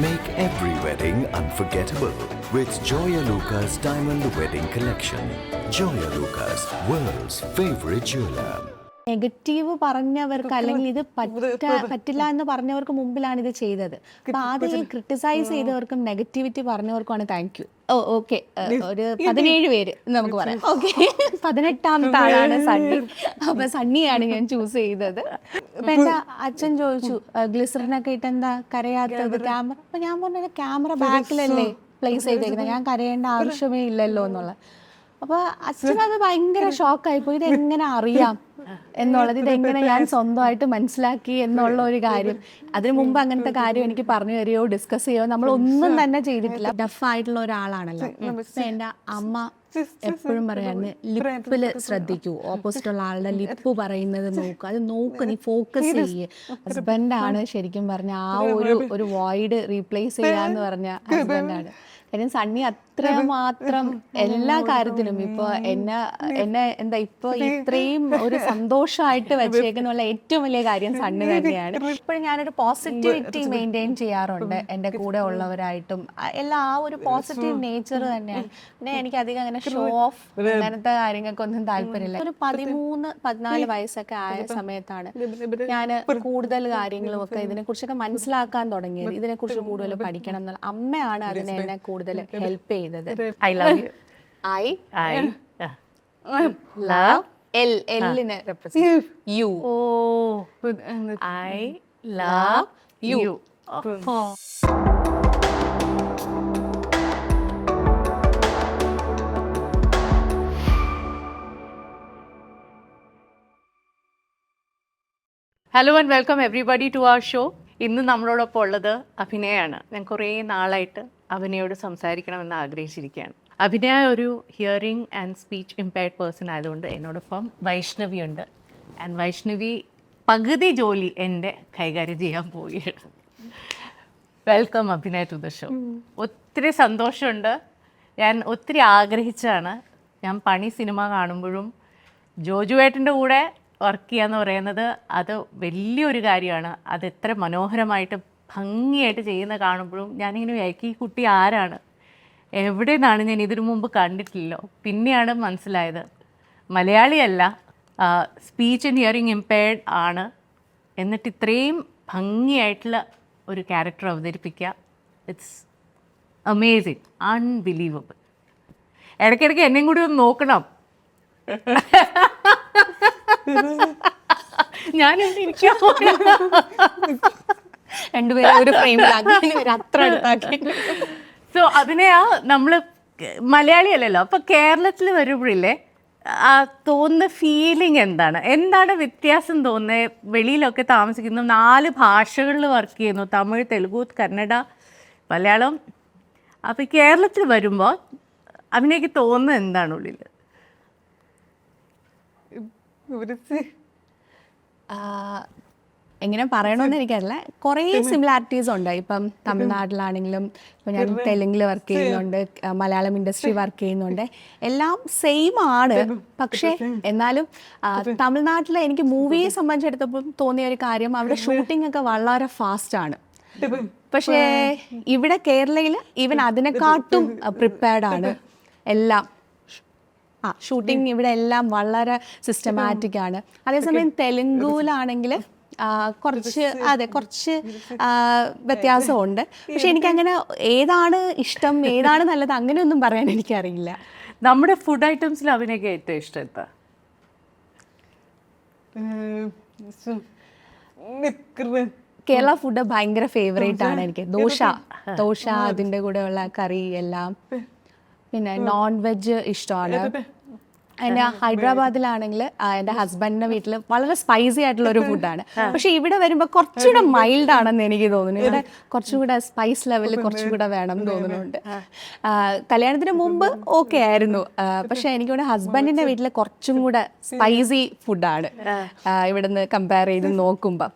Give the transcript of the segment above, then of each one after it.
Make every wedding unforgettable with Joya Lucas Diamond Wedding Collection. Joya Lucas, world's favorite jeweler. Negative പറഞ്ഞവർക്ക് അല്ലെങ്കിൽ ഇത് പറ്റില്ല എന്ന് പറഞ്ഞവർക്ക് മുമ്പിലാണ് ഇത് ചെയ്തത്. അപ്പൊ ആദ്യം ഈ ക്രിട്ടിസൈസ് ചെയ്തവർക്കും നെഗറ്റിവിറ്റി പറഞ്ഞവർക്കുമാണ് താങ്ക് യു. ഓക്കെ, ഒരു 17 പേര് നമുക്ക് പറയാം. ഓക്കെ, 18ാമത്തെ ആളാണ് സണ്ണി. അപ്പൊ സണ്ണിയാണ് ഞാൻ ചൂസ് ചെയ്തത്. അപ്പൊ എന്റെ അച്ഛൻ ചോദിച്ചു ഗ്ലിസറിനൊക്കെ ഇട്ട് എന്താ കരയാത്തത് ക്യാമറ. അപ്പൊ ഞാൻ പറഞ്ഞത് ക്യാമറ ബാക്കിലല്ലേ പ്ലേസ് ചെയ്തേക്കുന്നത്, ഞാൻ കരയേണ്ട ആവശ്യമേ ഇല്ലല്ലോ എന്നുള്ള. അപ്പൊ അച്ഛനത് ഭയങ്കര ഷോക്കായിപ്പോയി. ഇതെങ്ങനെ അറിയാം എന്നുള്ളത്, ഇതെങ്ങനെ ഞാൻ സ്വന്തമായിട്ട് മനസ്സിലാക്കി എന്നുള്ള ഒരു കാര്യം. അതിനു മുമ്പ് അങ്ങനത്തെ കാര്യം എനിക്ക് പറഞ്ഞു തരികയോ ഡിസ്കസ് ചെയ്യോ നമ്മളൊന്നും തന്നെ ചെയ്തിട്ടില്ല. ഡഫായിട്ടുള്ള ഒരാളാണല്ലോ. എൻ്റെ അമ്മ എപ്പോഴും പറയായിരുന്നു ലിപ്പില് ശ്രദ്ധിക്കൂ, ഓപ്പോസിറ്റ് ഉള്ള ആളുടെ ലിപ്പ് പറയുന്നത് നോക്കുക, അത് നോക്ക്, നീ ഫോക്കസ് ചെയ്യേ. ഹസ്ബൻഡാണ് ശരിക്കും പറഞ്ഞ ആ ഒരു വോയിഡ് റീപ്ലേസ് ചെയ്യാന്ന് പറഞ്ഞ ഹസ്ബൻഡാണ്. കാര്യം സണ്ണി അത്രമാത്രം എല്ലാ കാര്യത്തിലും ഇപ്പൊ എന്നെ എന്താ ഇപ്പൊ ഇത്രയും ഒരു സന്തോഷമായിട്ട് വെച്ചേക്കുന്നുള്ള ഏറ്റവും വലിയ കാര്യം സണ്ണി തന്നെയാണ്. ഇപ്പോഴും ഞാനൊരു പോസിറ്റിവിറ്റി മെയിൻറ്റെയിൻ ചെയ്യാറുണ്ട് എൻ്റെ കൂടെ ഉള്ളവരായിട്ടും. എല്ലാം ആ ഒരു പോസിറ്റീവ് നേച്ചർ തന്നെയാണ്. പിന്നെ എനിക്ക് അധികം അങ്ങനെ ഷോ ഓഫ് അങ്ങനത്തെ കാര്യങ്ങൾക്കൊന്നും താല്പര്യമില്ല. ഒരു 13-14 വയസ്സൊക്കെ ആയ സമയത്താണ് ഞാൻ കൂടുതൽ കാര്യങ്ങളും ഒക്കെ ഇതിനെക്കുറിച്ചൊക്കെ മനസ്സിലാക്കാൻ തുടങ്ങിയത്. ഇതിനെക്കുറിച്ച് കൂടുതൽ പഠിക്കണം എന്നുള്ള അമ്മയാണ് അതിനെ എന്നെ കൂടുതൽ ഹെൽപ്പ് ചെയ്തത്. I love you. I love L-നെ represent you. Oh, I love you. Oh. Hello and welcome everybody to our show. ഇന്ന് നമ്മളോടൊപ്പം ഉള്ളത് അഭിനയാണ്. ഞാൻ കുറേ നാളായിട്ട് അഭിനയോട് സംസാരിക്കണമെന്ന് ആഗ്രഹിച്ചിരിക്കുകയാണ്. അഭിനയ ഒരു hearing and speech impaired person ആയതുകൊണ്ട് എന്നോടൊപ്പം വൈഷ്ണവി ഉണ്ട്. ആൻഡ് വൈഷ്ണവി പകുതി ജോലി എൻ്റെ കൈകാര്യം ചെയ്യാൻ പോവുകയാണ്. വെൽക്കം അഭിനയ ടു ദ ഷോ. ഒത്തിരി സന്തോഷമുണ്ട്. ഞാൻ ഒത്തിരി ആഗ്രഹിച്ചാണ്. ഞാൻ പണി സിനിമ കാണുമ്പോഴും ജോജുവേട്ടൻ്റെ കൂടെ വർക്ക് ചെയ്യാന്ന് പറയുന്നത് അത് വലിയൊരു കാര്യമാണ്. അത് എത്ര മനോഹരമായിട്ട് ഭംഗിയായിട്ട് ചെയ്യുന്ന കാണുമ്പോഴും ഞാനിങ്ങനെ വിചാരിക്കും ഈ കുട്ടി ആരാണ്, എവിടെ നിന്നാണ്, ഞാൻ ഇതിനു മുമ്പ് കണ്ടിട്ടില്ലല്ലോ. പിന്നെയാണ് മനസ്സിലായത് മലയാളിയല്ല, സ്പീച്ച് ആൻഡ് ഹിയറിംഗ് ഇമ്പയർഡ് ആണ്. എന്നിട്ട് ഇത്രയും ഭംഗിയായിട്ടുള്ള ഒരു ക്യാരക്ടർ അവതരിപ്പിക്കുക, ഇറ്റ്സ് അമേസിങ്, അൺബിലീവബിൾ. ഇടയ്ക്കിടയ്ക്ക് എന്നെയും കൂടി ഒന്ന് നോക്കണം. ഞാനെവിടെ ഇരിക്കാം, രണ്ടുപേരും ഒരു ഫ്രെയിമിലാക്കി അത്ര അടുത്താക്കി. സോ അതിനെ നമ്മൾ മലയാളിയല്ലല്ലോ. അപ്പോൾ കേരളത്തിൽ വരുമ്പോഴില്ലേ തോന്നുന്ന ഫീലിംഗ് എന്താണ് വ്യത്യാസം തോന്നുന്നത്? വെളിയിലൊക്കെ താമസിക്കുന്നു, 4 ഭാഷകളിൽ വർക്ക് ചെയ്യുന്നു, തമിഴ്, തെലുഗു, കന്നഡ, മലയാളം. അപ്പോൾ കേരളത്തിൽ വരുമ്പോൾ അതിനേക്ക് തോന്നുന്നത് എന്താണ് ഉള്ളിൽ? എങ്ങനെ പറയണമെന്ന് എനിക്കറിയില്ല. കുറേ സിമിലാരിറ്റീസ് ഉണ്ട്. ഇപ്പം തമിഴ്നാട്ടിലാണെങ്കിലും ഇപ്പം ഞാൻ തെലുങ്കിൽ വർക്ക് ചെയ്യുന്നുണ്ട്, മലയാളം ഇൻഡസ്ട്രി വർക്ക് ചെയ്യുന്നുണ്ട്, എല്ലാം സെയിം ആണ്. പക്ഷേ എന്നാലും തമിഴ്നാട്ടിൽ എനിക്ക് മൂവിയെ സംബന്ധിച്ചിടത്തോളം തോന്നിയ ഒരു കാര്യം, അവിടെ ഷൂട്ടിംഗ് ഒക്കെ വളരെ ഫാസ്റ്റാണ്. പക്ഷേ ഇവിടെ കേരളയിൽ ഈവൻ അതിനെക്കാട്ടും പ്രിപ്പയർഡ് ആണ് എല്ലാം. ഷൂട്ടിംഗ് ഇവിടെ എല്ലാം വളരെ സിസ്റ്റമാറ്റിക് ആണ്. അതേസമയം തെലുങ്കുവിലാണെങ്കിൽ കുറച്ച് വ്യത്യാസമുണ്ട്. പക്ഷെ എനിക്കങ്ങനെ ഏതാണ് ഇഷ്ടം ഏതാണ് നല്ലത് അങ്ങനെയൊന്നും പറയാൻ എനിക്കറിയില്ല. നമ്മുടെ ഫുഡ് ഐറ്റംസിൽ അവനൊക്കെ ഏറ്റവും ഇഷ്ടം എന്താ? കേരള ഫുഡ് ഭയങ്കര ഫേവറേറ്റ് ആണ് എനിക്ക്. ദോശ അതിൻ്റെ കൂടെയുള്ള കറി എല്ലാം. പിന്നെ നോൺ വെജ് ഇഷ്ടമാണ്. എൻ്റെ ഹൈദരാബാദിലാണെങ്കിൽ എൻ്റെ ഹസ്ബൻഡിൻ്റെ വീട്ടിൽ വളരെ സ്പൈസി ആയിട്ടുള്ള ഒരു ഫുഡാണ്. പക്ഷെ ഇവിടെ വരുമ്പോൾ കുറച്ചുകൂടെ മൈൽഡ് ആണെന്ന് എനിക്ക് തോന്നുന്നു. ഇവിടെ കുറച്ചുകൂടെ സ്പൈസ് ലെവൽ കുറച്ചുകൂടെ വേണം എന്ന് തോന്നുന്നുണ്ട്. കല്യാണത്തിന് മുമ്പ് ഓക്കെ ആയിരുന്നു. പക്ഷെ എനിക്കിവിടെ ഹസ്ബൻഡിൻ്റെ വീട്ടിൽ കുറച്ചും കൂടെ സ്പൈസി ഫുഡാണ് ഇവിടുന്ന് കമ്പയർ ചെയ്ത് നോക്കുമ്പോൾ.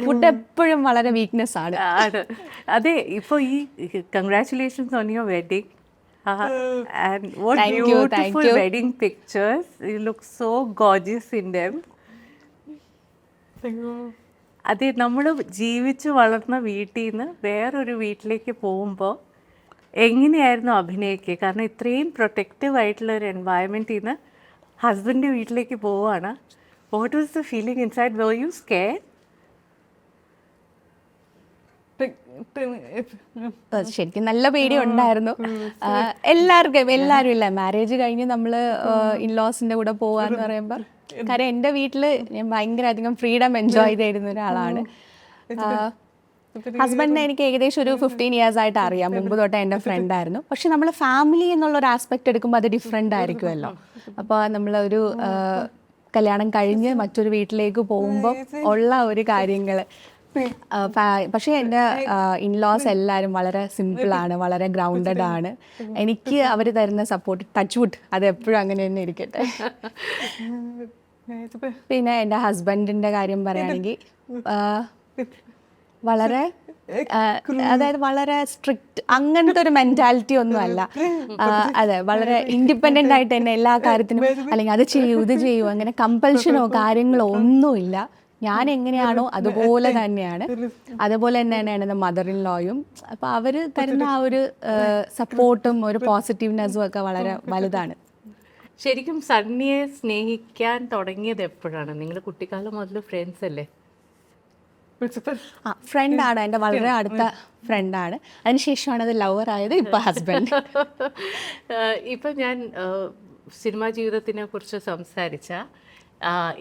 ഫുഡ് എപ്പോഴും വളരെ വീക്ക്നെസ് ആണ്. അതെ, ഇപ്പോൾ ഈ congratulations on your wedding. And what beautiful wedding pictures. You look so gorgeous in them. അതെ, നമ്മൾ ജീവിച്ച് വളർന്ന വീട്ടിൽ നിന്ന് വേറൊരു വീട്ടിലേക്ക് പോകുമ്പോൾ എങ്ങനെയായിരുന്നു അഭിനയിക്കുക? കാരണം ഇത്രയും പ്രൊട്ടക്റ്റീവ് ആയിട്ടുള്ള ഒരു എൻവയൺമെൻറ്റിൽ നിന്ന് ഹസ്ബൻഡ് വീട്ടിലേക്ക് പോവുകയാണ്. What was the feeling inside? Were you scared? ശരിക്കും നല്ല പേടി ഉണ്ടായിരുന്നു. എല്ലാവരും ഇല്ല, മാരേജ് കഴിഞ്ഞ് നമ്മൾ ഇൻലോസിൻ്റെ കൂടെ പോവാന്ന് പറയുമ്പോൾ, കാര്യം എൻ്റെ വീട്ടിൽ ഞാൻ ഭയങ്കര അധികം ഫ്രീഡം എൻജോയ് ചെയ്തിരുന്ന ഒരാളാണ്. ഹസ്ബൻഡിനെ എനിക്ക് ഏകദേശം ഒരു 15 years ആയിട്ട് അറിയാം, മുമ്പ് തൊട്ടേ എൻ്റെ ഫ്രണ്ടായിരുന്നു. പക്ഷെ നമ്മൾ ഫാമിലി എന്നുള്ളൊരു ആസ്പെക്ട് എടുക്കുമ്പോൾ അത് ഡിഫറെൻ്റ് ആയിരിക്കുമല്ലോ. അപ്പോൾ നമ്മളൊരു കല്യാണം കഴിഞ്ഞ് മറ്റൊരു വീട്ടിലേക്ക് പോകുമ്പോൾ ഉള്ള ഒരു കാര്യങ്ങൾ. പക്ഷേ എൻ്റെ ഇൻലോസ് എല്ലാവരും വളരെ സിമ്പിളാണ്, വളരെ ഗ്രൗണ്ടഡ് ആണ്. എനിക്ക് അവർ തരുന്ന സപ്പോർട്ട്, ടച്ച് വുഡ്, അത് എപ്പോഴും അങ്ങനെ തന്നെ ഇരിക്കട്ടെ. പിന്നെ എൻ്റെ ഹസ്ബൻഡിൻ്റെ കാര്യം പറയുകയാണെങ്കിൽ വളരെ അതായത് വളരെ സ്ട്രിക്റ്റ് അങ്ങനത്തെ ഒരു മെൻറ്റാലിറ്റി ഒന്നും അല്ല. അതെ, വളരെ ഇൻഡിപെൻഡൻ്റ് ആയിട്ട് തന്നെ എല്ലാ കാര്യത്തിനും, അല്ലെങ്കിൽ അത് ചെയ്യൂ ഇത് ചെയ്യൂ, അങ്ങനെ കമ്പൽഷനോ കാര്യങ്ങളോ ഒന്നുമില്ല. ഞാൻ എങ്ങനെയാണോ അതുപോലെ തന്നെയാണ്. അതുപോലെ തന്നെയാണ് എൻ്റെ മദർ ഇൻ ലോയും. അപ്പോൾ അവർ തരുന്ന ആ ഒരു സപ്പോർട്ടും ഒരു പോസിറ്റീവ്നെസ്സും ഒക്കെ വളരെ വലുതാണ്. ശരിക്കും സണ്ണിയെ സ്നേഹിക്കാൻ തുടങ്ങിയത് എപ്പോഴാണ്? നിങ്ങൾ കുട്ടിക്കാലം മുതൽ ഫ്രണ്ട്സ് അല്ലേ? ഫ്രണ്ടാണ്, എൻ്റെ വളരെ അടുത്ത ഫ്രണ്ടാണ്. അതിനുശേഷമാണ് അത് ലവർ ആയത്, ഇപ്പോൾ ഹസ്ബൻഡ്. ഇപ്പം ഞാൻ സിനിമാ ജീവിതത്തിനെ കുറിച്ച് സംസാരിച്ച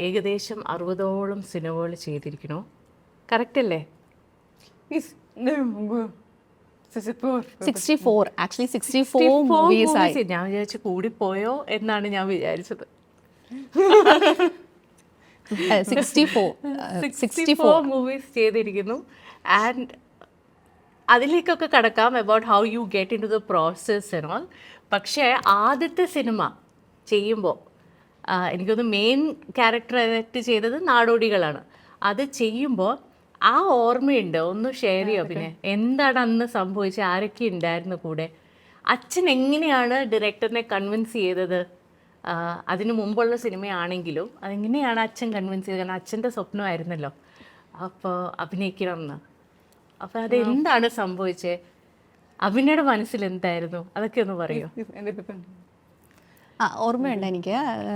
ഏകദേശം 60ഓളം സിനിമകൾ ചെയ്തിരിക്കണോ? കറക്റ്റ് അല്ലേ? 64 ആക്ച്വലി 64 മൂവീസ് ആയി. ഞാൻ വിചാരിച്ചു കൂടിപ്പോയോ എന്നാണ് ഞാൻ വിചാരിച്ചത്. 64 മൂവീസ് ചെയ്തിരിക്കുന്നു. ആൻഡ് അതിലേക്കൊക്കെ കടക്കാം, about how you get into the process and all. പക്ഷേ ആദ്യത്തെ സിനിമ ചെയ്യുമ്പോൾ എനിക്കൊന്ന് മെയിൻ ക്യാരക്ടർ ആക്ട് ചെയ്തത് നാടോടികളാണ്. അത് ചെയ്യുമ്പോൾ ആ ഓർമ്മയുണ്ട്, ഒന്ന് ഷെയർ ചെയ്യോ? പിന്നെ എന്താണ് അന്ന് സംഭവിച്ചത്? ആരൊക്കെ ഉണ്ടായിരുന്നു കൂടെ? അച്ഛൻ എങ്ങനെയാണ് ഡയറക്ടറിനെ കൺവിൻസ് ചെയ്തത്? അതിന് മുമ്പുള്ള സിനിമയാണെങ്കിലും അതെങ്ങനെയാണ് അച്ഛൻ കൺവിൻസ് ചെയ്തത്? കാരണം അച്ഛൻ്റെ സ്വപ്നമായിരുന്നല്ലോ അപ്പോൾ അഭിനയിക്കണം എന്ന്. അപ്പോൾ അതെന്താണ് സംഭവിച്ചത്? അഭിനയുടെ മനസ്സിൽ എന്തായിരുന്നു? അതൊക്കെ ഒന്ന് പറയോ? ഓർമ്മയുണ്ട് എനിക്ക്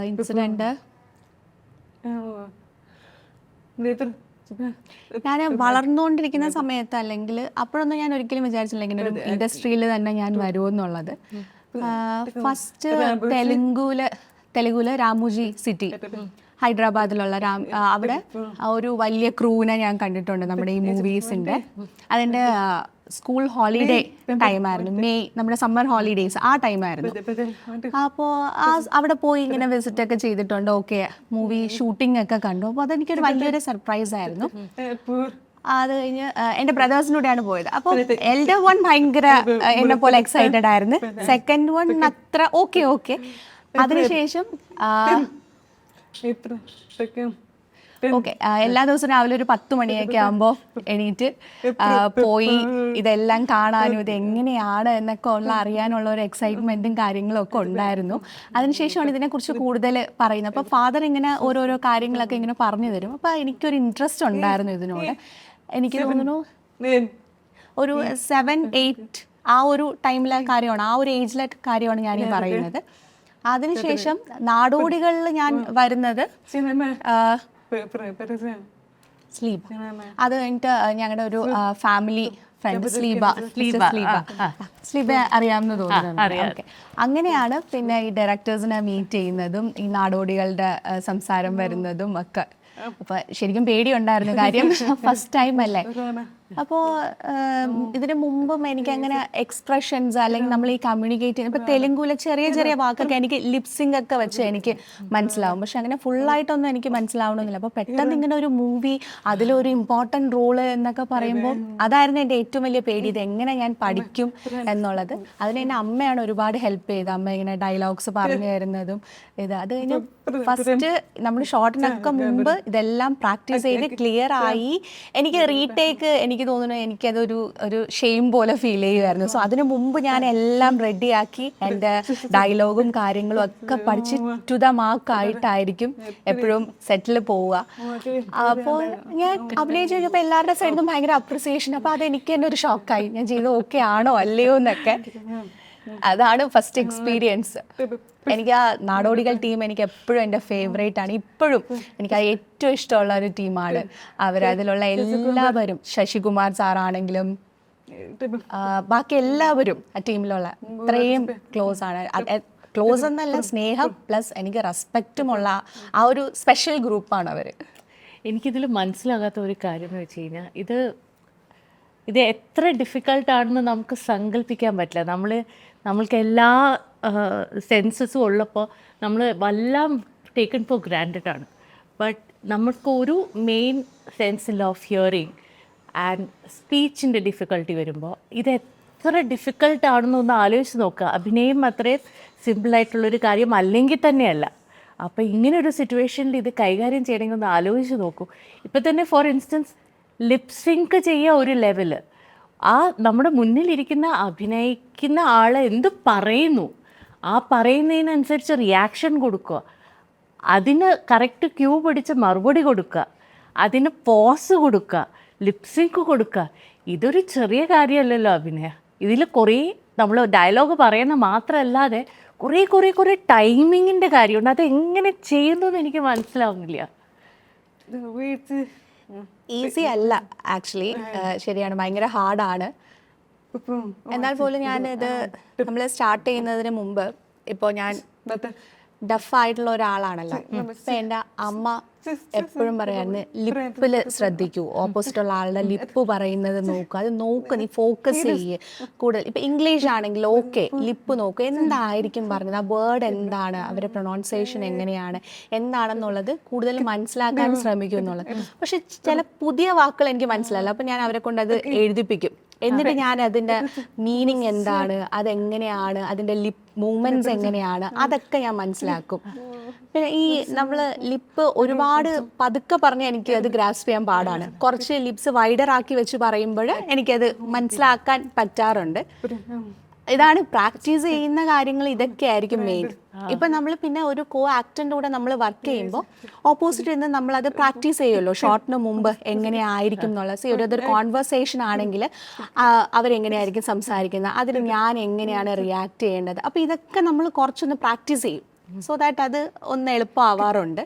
ഇൻസിഡൻറ്റ്. ഞാൻ വളർന്നുകൊണ്ടിരിക്കുന്ന സമയത്ത്, അല്ലെങ്കിൽ അപ്പോഴൊന്നും ഞാൻ ഒരിക്കലും വിചാരിച്ചില്ല ഇങ്ങനെ ഒരു ഇൻഡസ്ട്രിയിൽ തന്നെ ഞാൻ വരുമെന്നുള്ളത്. ഫസ്റ്റ് തെലുഗുല് രാമുജി സിറ്റി, ഹൈദരാബാദിലുള്ള അവിടെ ഒരു വലിയ ക്രൂവിനെ ഞാൻ കണ്ടിട്ടുണ്ട് നമ്മുടെ ഈ മൂവീസിൻ്റെ. അതിൻ്റെ സ്കൂൾ ഹോളിഡേ ടൈമായിരുന്നു, മെയ്, നമ്മുടെ സമ്മർ ഹോളിഡേയ്സ് ആ ടൈമായിരുന്നു. അപ്പോൾ അവിടെ പോയി ഇങ്ങനെ വിസിറ്റ് ഒക്കെ ചെയ്തിട്ടുണ്ട്. ഓക്കെ, മൂവി ഷൂട്ടിംഗ് ഒക്കെ കണ്ടു. അപ്പോൾ അതെനിക്കൊരു വലിയൊരു സർപ്രൈസ് ആയിരുന്നു. അത് കഴിഞ്ഞ് എൻ്റെ ബ്രദേഴ്സിലൂടെയാണ് പോയത്. അപ്പോൾ എൽഡർ വൺ ഭയങ്കര എന്നെ പോലെ എക്സൈറ്റഡ് ആയിരുന്നു. സെക്കൻഡ് വൺ അത്ര ഓക്കെ. അതിനുശേഷം ഓക്കെ, എല്ലാ ദിവസവും രാവിലെ ഒരു 10 മണിയൊക്കെ ആകുമ്പോൾ എണീറ്റ് പോയി ഇതെല്ലാം കാണാനും ഇത് എങ്ങനെയാണ് എന്നൊക്കെ അറിയാനുള്ള ഒരു എക്സൈറ്റ്മെൻറ്റും കാര്യങ്ങളും ഒക്കെ ഉണ്ടായിരുന്നു. അതിനുശേഷമാണ് ഇതിനെക്കുറിച്ച് കൂടുതൽ പറയുന്നത്. അപ്പോൾ ഫാദർ ഇങ്ങനെ ഓരോരോ കാര്യങ്ങളൊക്കെ ഇങ്ങനെ പറഞ്ഞു തരും. അപ്പോൾ എനിക്കൊരു ഇൻട്രസ്റ്റ് ഉണ്ടായിരുന്നു ഇതിനോട്. എനിക്ക് തോന്നുന്നു ഒരു 7, 8 ആ ഒരു ടൈമിലെ കാര്യമാണ്, ആ ഒരു ഏജിലെ കാര്യമാണ് ഞാൻ ഈ പറയുന്നത്. അതിനുശേഷം നാടോടികളിൽ ഞാൻ വരുന്നത് സ്ലീബ. അത് കഴിഞ്ഞിട്ട് ഞങ്ങളുടെ ഒരു ഫാമിലി ഫ്രണ്ട് സ്ലീബ അറിയാമെന്ന് തോന്നുന്നു. അങ്ങനെയാണ് പിന്നെ ഈ ഡയറക്ടേഴ്സിനെ മീറ്റ് ചെയ്യുന്നതും ഈ നാടോടികളുടെ സംസാരം വരുന്നതും ഒക്കെ. അപ്പോൾ ശരിക്കും പേടിയുണ്ടായിരുന്നു, കാര്യം ഫസ്റ്റ് ടൈം അല്ലേ. അപ്പോൾ ഇതിന് മുമ്പും എനിക്കങ്ങനെ എക്സ്പ്രഷൻസ് അല്ലെങ്കിൽ നമ്മൾ ഈ കമ്മ്യൂണിക്കേറ്റ് ചെയ്യുന്ന, ഇപ്പോൾ തെലുങ്കുവിലെ ചെറിയ ചെറിയ വാക്കൊക്കെ എനിക്ക് ലിപ്സിംഗ് ഒക്കെ വെച്ച് എനിക്ക് മനസ്സിലാവും. പക്ഷെ അങ്ങനെ ഫുള്ളായിട്ടൊന്നും എനിക്ക് മനസ്സിലാവണമെന്നില്ല. അപ്പോൾ പെട്ടെന്ന് ഇങ്ങനെ ഒരു മൂവി, അതിലൊരു ഇമ്പോർട്ടൻറ്റ് റോള് എന്നൊക്കെ പറയുമ്പോൾ അതായിരുന്നു എൻ്റെ ഏറ്റവും വലിയ പേടി, ഇത് എങ്ങനെ ഞാൻ പഠിക്കും എന്നുള്ളത്. അതിന് എൻ്റെ അമ്മയാണ് ഒരുപാട് ഹെൽപ്പ് ചെയ്തത്. അമ്മ ഇങ്ങനെ ഡയലോഗ്സ് പറഞ്ഞു തരുന്നതും ഇത്. അത് കഴിഞ്ഞ് ഫസ്റ്റ് നമ്മൾ ഷോർട്ടിനൊക്കെ മുമ്പ് ഇതെല്ലാം പ്രാക്ടീസ് ചെയ്ത് ക്ലിയർ ആയി എനിക്ക് റീടേക്ക് എനിക്ക് തോന്നുന്നു എനിക്കതൊരു ഒരു ഷെയിം പോലെ ഫീൽ ചെയ്യുമായിരുന്നു. സോ അതിനു മുമ്പ് ഞാൻ എല്ലാം റെഡിയാക്കി എൻ്റെ ഡയലോഗും കാര്യങ്ങളും ഒക്കെ പഠിച്ച് ടു ദ മാർക്കായിട്ടായിരിക്കും എപ്പോഴും സെറ്റിൽ പോവുക. അപ്പോൾ ഞാൻ അഭിനയിച്ച് കഴിഞ്ഞപ്പോൾ എല്ലാവരുടെ സൈഡിൽ നിന്നും ഭയങ്കര അപ്രിസിയേഷൻ. അപ്പോൾ അതെനിക്ക് തന്നെ ഒരു ഷോക്കായി, ഞാൻ ചെയ്തത് ഓക്കെ ആണോ അല്ലയോ എന്നൊക്കെ. അതാണ് ഫസ്റ്റ് എക്സ്പീരിയൻസ്. എനിക്ക് ആ നാടോടികൾ ടീം എനിക്ക് എപ്പോഴും എൻ്റെ ഫേവറേറ്റ് ആണ്. ഇപ്പോഴും എനിക്ക് അത് ഏറ്റവും ഇഷ്ടമുള്ള ഒരു ടീമാണ്. അവരതിലുള്ള എല്ലാവരും, ശശികുമാർ സാറാണെങ്കിലും ബാക്കി എല്ലാവരും ആ ടീമിലുള്ള അത്രയും ക്ലോസ് ആണ്. ക്ലോസ് എന്നല്ല, സ്നേഹം പ്ലസ് എനിക്ക് റെസ്പെക്റ്റുമുള്ള ആ ഒരു സ്പെഷ്യൽ ഗ്രൂപ്പാണ് അവർ. എനിക്കിതിൽ മനസ്സിലാകാത്ത ഒരു കാര്യം എന്ന് വെച്ച് കഴിഞ്ഞാൽ ഇത് എത്ര ഡിഫിക്കൽട്ടാണെന്ന് നമുക്ക് സങ്കല്പിക്കാൻ പറ്റില്ല. നമ്മൾക്ക് എല്ലാ സെൻസസും ഉള്ളപ്പോൾ നമ്മൾ എല്ലാം ടേക്കൺ ഫോർ ഗ്രാൻഡഡ് ആണ്. ബട്ട് നമ്മൾക്ക് ഒരു മെയിൻ സെൻസിൽ ഓഫ് ഹിയറിങ് ആൻഡ് സ്പീച്ചിൻ്റെ ഡിഫിക്കൽട്ടി വരുമ്പോൾ ഇത് എത്ര ഡിഫിക്കൽട്ടാണെന്നൊന്ന് ആലോചിച്ച് നോക്കുക. അഭിനയം അത്രയും സിമ്പിളായിട്ടുള്ളൊരു കാര്യം അല്ലെങ്കിൽ തന്നെയല്ല. അപ്പോൾ ഇങ്ങനൊരു സിറ്റുവേഷനിൽ ഇത് കൈകാര്യം ചെയ്യണമെങ്കിൽ ഒന്ന് ആലോചിച്ച് നോക്കൂ. ഇപ്പം തന്നെ ഫോർ ഇൻസ്റ്റൻസ് ലിപ്സിങ്ക് ചെയ്യുക ഒരു ലെവല്, ആ നമ്മുടെ മുന്നിലിരിക്കുന്ന അഭിനയിക്കുന്ന ആൾ എന്ത് പറയുന്നു ആ പറയുന്നതിനനുസരിച്ച് റിയാക്ഷൻ കൊടുക്കുക, അതിന് കറക്റ്റ് ക്യൂ പിടിച്ച് മറുപടി കൊടുക്കുക, അതിന് പോസ് കൊടുക്കുക, ലിപ്സിങ്ക് കൊടുക്കുക. ഇതൊരു ചെറിയ കാര്യമല്ലല്ലോ അഭിനയം. ഇതിൽ കുറേ നമ്മൾ ഡയലോഗ് പറയുന്ന മാത്രമല്ലാതെ കുറേ ടൈമിങ്ങിൻ്റെ കാര്യമുണ്ട്. അതെങ്ങനെ ചെയ്യുന്നു എന്ന് എനിക്ക് മനസ്സിലാവുന്നില്ല. ഈസി അല്ല ആക്ച്വലി, ശരിയാണ്, ഭയങ്കര ഹാർഡാണ്. എന്നാൽ പോലും ഞാനിത് നമ്മൾ സ്റ്റാർട്ട് ചെയ്യുന്നതിന് മുമ്പ്, ഇപ്പോൾ ഞാൻ ഡഫായിട്ടുള്ള ഒരാളാണല്ലോ. ഇപ്പം എൻ്റെ അമ്മ എപ്പോഴും പറയായിരുന്നു ലിപ്പിൽ ശ്രദ്ധിക്കൂ, ഓപ്പോസിറ്റുള്ള ആളുടെ ലിപ്പ് പറയുന്നത് നോക്കുക, അത് നോക്ക്, നീ ഫോക്കസ് ചെയ്യ് കൂടുതൽ. ഇപ്പം ഇംഗ്ലീഷ് ആണെങ്കിൽ ഓക്കെ, ലിപ്പ് നോക്കുക, എന്തായിരിക്കും പറഞ്ഞത്, ആ വേർഡ് എന്താണ്, അവരുടെ പ്രൊനൗൺസിയേഷൻ എങ്ങനെയാണ്, എന്താണെന്നുള്ളത് കൂടുതൽ മനസ്സിലാക്കാൻ ശ്രമിക്കും എന്നുള്ളത്. പക്ഷെ ചില പുതിയ വാക്കുകൾ എനിക്ക് മനസ്സിലായില്ല. അപ്പം ഞാൻ അവരെ കൊണ്ട് അത് എഴുതിപ്പിക്കും. എന്നിട്ട് ഞാൻ അതിൻ്റെ മീനിങ് എന്താണ്, അതെങ്ങനെയാണ്, അതിൻ്റെ ലിപ്പ് മൂവ്മെൻറ്റ്സ് എങ്ങനെയാണ്, അതൊക്കെ ഞാൻ മനസ്സിലാക്കും. പിന്നെ ഈ നമ്മൾ ലിപ്പ് ഒരുപാട് പതുക്കെ പറഞ്ഞാൽ എനിക്ക് അത് ഗ്രാസ്പ് ചെയ്യാൻ പാടാണ്. കുറച്ച് ലിപ്സ് വൈഡർ ആക്കി വെച്ച് പറയുമ്പോൾ എനിക്കത് മനസ്സിലാക്കാൻ പറ്റാറുണ്ട്. ഇതാണ് പ്രാക്ടീസ് ചെയ്യുന്ന കാര്യങ്ങൾ, ഇതൊക്കെ ആയിരിക്കും മെയിൻ. ഇപ്പം നമ്മൾ പിന്നെ ഒരു കോ ആക്ടറിൻ്റെ കൂടെ നമ്മൾ വർക്ക് ചെയ്യുമ്പോൾ ഓപ്പോസിറ്റ് നിന്ന് നമ്മളത് പ്രാക്ടീസ് ചെയ്യുമല്ലോ ഷോർട്ടിന് മുമ്പ് എങ്ങനെയായിരിക്കും എന്നുള്ളത്. അതൊരു കോൺവെർസേഷൻ ആണെങ്കിൽ അവരെങ്ങനെയായിരിക്കും സംസാരിക്കുന്നത്, അതിന് ഞാൻ എങ്ങനെയാണ് റിയാക്ട് ചെയ്യേണ്ടത്. അപ്പോൾ ഇതൊക്കെ നമ്മൾ കുറച്ചൊന്ന് പ്രാക്ടീസ് ചെയ്യും, സോ ദാറ്റ് അത് ഒന്ന് എളുപ്പമാവാറുണ്ട്.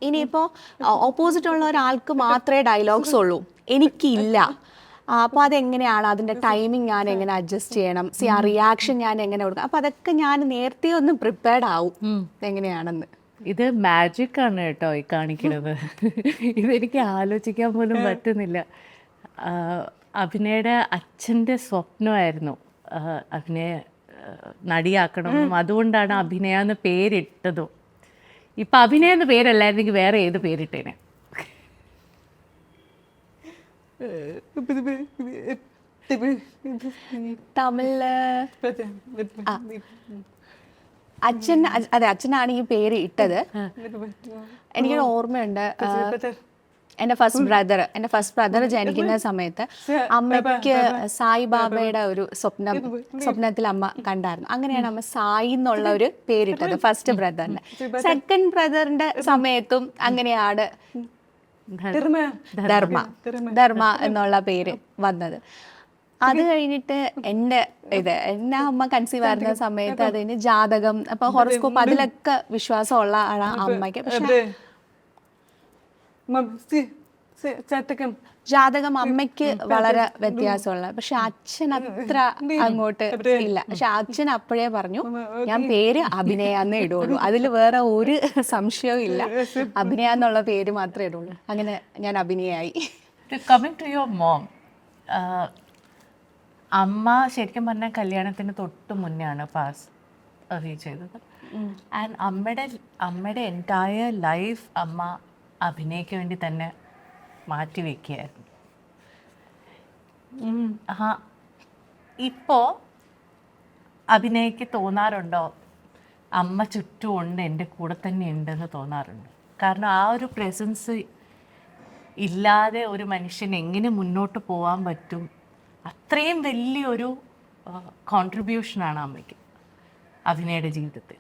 ഇനിയിപ്പോൾ ഓപ്പോസിറ്റ് ഉള്ള ഒരാൾക്ക് മാത്രമേ ഡയലോഗ്സ് ഉള്ളൂ, എനിക്കില്ല. അപ്പോൾ അതെങ്ങനെയാണ്, അതിൻ്റെ ടൈമിങ് ഞാൻ എങ്ങനെ അഡ്ജസ്റ്റ് ചെയ്യണം, ആ റിയാക്ഷൻ ഞാൻ എങ്ങനെ കൊടുക്കാം. അപ്പോൾ അതൊക്കെ ഞാൻ നേരത്തെ ഒന്ന് പ്രിപ്പയർഡ് ആവും എങ്ങനെയാണെന്ന്. ഇത് മാജിക് ആണ് കേട്ടോ ഈ കാണിക്കുന്നത്. ഇതെനിക്ക് ആലോചിക്കാൻ പോലും പറ്റുന്നില്ല. അഭിനയുടെ അച്ഛൻ്റെ സ്വപ്നമായിരുന്നു അഭിനയ നടിയാക്കണമെന്നും, അതുകൊണ്ടാണ് അഭിനയ എന്ന് പേരിട്ടതും. ഇപ്പം അഭിനയ എന്ന് പേരല്ലായിരുന്നെങ്കിൽ വേറെ ഏത് പേരിട്ടേനെ? തമിഴില് അച്ഛനാണ് ഈ പേര് ഇട്ടത്. എനിക്കൊരു ഓർമ്മയുണ്ട്, എൻ്റെ ഫസ്റ്റ് ബ്രദർ ജനിക്കുന്ന സമയത്ത് അമ്മയ്ക്ക് സായിബാബയുടെ ഒരു സ്വപ്നത്തിൽ അമ്മ കണ്ടായിരുന്നു. അങ്ങനെയാണ് അമ്മ സായി എന്നുള്ള ഒരു പേരിട്ടത് ഫസ്റ്റ് ബ്രദറിന്. സെക്കൻഡ് ബ്രദറിന്റെ സമയത്തും അങ്ങനെയാണ് ധർമ്മ എന്നുള്ള പേര് വന്നത്. അത് കഴിഞ്ഞിട്ട് എന്നെ അമ്മ കൺസീവ് ആയിരുന്ന സമയത്ത് അതിന് ജാതകം, അപ്പൊ ഹോറോസ്കോപ്പ്, അതിലൊക്കെ വിശ്വാസമുള്ള അമ്മയ്ക്ക്. പക്ഷെ ജാതകം അമ്മയ്ക്ക് വളരെ വ്യത്യാസമുള്ള, പക്ഷെ അച്ഛൻ അത്ര അങ്ങോട്ട് ഇല്ല. പക്ഷെ അച്ഛൻ അപ്പോഴേ പറഞ്ഞു, ഞാൻ പേര് അഭിനയാന്നേ ഇടുള്ളൂ, അതിൽ വേറെ ഒരു സംശയവും ഇല്ല, അഭിനയ എന്നുള്ള പേര് മാത്രമേ ഇടുള്ളൂ. അങ്ങനെ ഞാൻ അഭിനയായി. കമ്മിങ് ടു യുവർ മോം, അമ്മ ശരിക്കും പറഞ്ഞാൽ കല്യാണത്തിന് തൊട്ട് മുന്നെയാണ് പാസ് അവേ ചെയ്തത്. ആൻഡ് അമ്മയുടെ എൻറ്റയർ ലൈഫ് അമ്മ അഭിനയിക്ക് വേണ്ടി തന്നെ മാറ്റി വയ്ക്കുകയായിരുന്നു. ഇപ്പോൾ അഭിനയിക്ക് തോന്നാറുണ്ടോ അമ്മ ചുറ്റും ഉണ്ട്, എൻ്റെ കൂടെ തന്നെ ഉണ്ടെന്ന് തോന്നാറുണ്ട്? കാരണം ആ ഒരു പ്രസൻസ് ഇല്ലാതെ ഒരു മനുഷ്യൻ എങ്ങനെ മുന്നോട്ട് പോകാൻ പറ്റും, അത്രയും വലിയൊരു കോൺട്രിബ്യൂഷനാണ് അമ്മയ്ക്ക് അഭിനയുടെ ജീവിതത്തിൽ.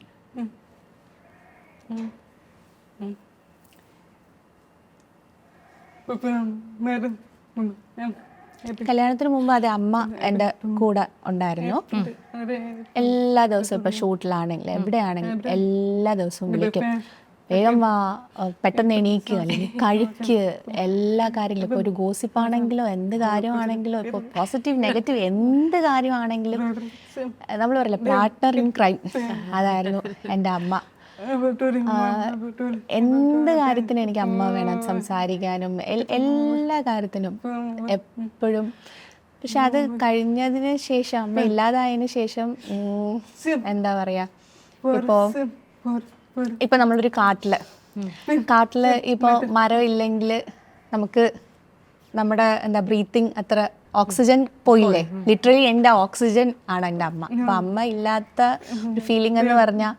കല്യാണത്തിന് മുമ്പ് അതെ അമ്മ എൻ്റെ കൂടെ ഉണ്ടായിരുന്നു. എല്ലാ ദിവസവും ഇപ്പൊ ഷൂട്ടിലാണെങ്കിലും എവിടെയാണെങ്കിലും എല്ലാ ദിവസവും വിളിക്കും, വേഗം വാ, പെട്ടെന്ന് എണീക്കുക, അല്ലെങ്കിൽ കഴിക്ക്, എല്ലാ കാര്യങ്ങളും. ഇപ്പോൾ ഒരു ഗോസിപ്പാണെങ്കിലോ എന്ത് കാര്യമാണെങ്കിലോ, ഇപ്പോൾ പോസിറ്റീവ് നെഗറ്റീവ് എന്ത് കാര്യമാണെങ്കിലും നമ്മൾ പറയില്ല പാർട്ട്ണർ ഇൻ ക്രൈം, അതായിരുന്നു എൻ്റെ അമ്മ. എന്ത് കാര്യത്തിനും എനിക്ക് അമ്മ വേണം, സംസാരിക്കാനും എല്ലാ കാര്യത്തിനും എപ്പോഴും. പക്ഷെ അത് കഴിഞ്ഞതിന് ശേഷം, അമ്മ ഇല്ലാതായതിനു ശേഷം എന്താ പറയാ, ഇപ്പൊ നമ്മളൊരു കാട്ടില് ഇപ്പൊ മരം ഇല്ലെങ്കിൽ നമുക്ക് നമ്മുടെ എന്താ ബ്രീത്തിങ് അത്ര ഓക്സിജൻ പോയില്ലേ, ലിറ്ററലി എൻ്റെ ഓക്സിജൻ ആണ് എൻ്റെ അമ്മ. അപ്പൊ അമ്മ ഇല്ലാത്ത ഒരു ഫീലിംഗ് എന്ന് പറഞ്ഞാൽ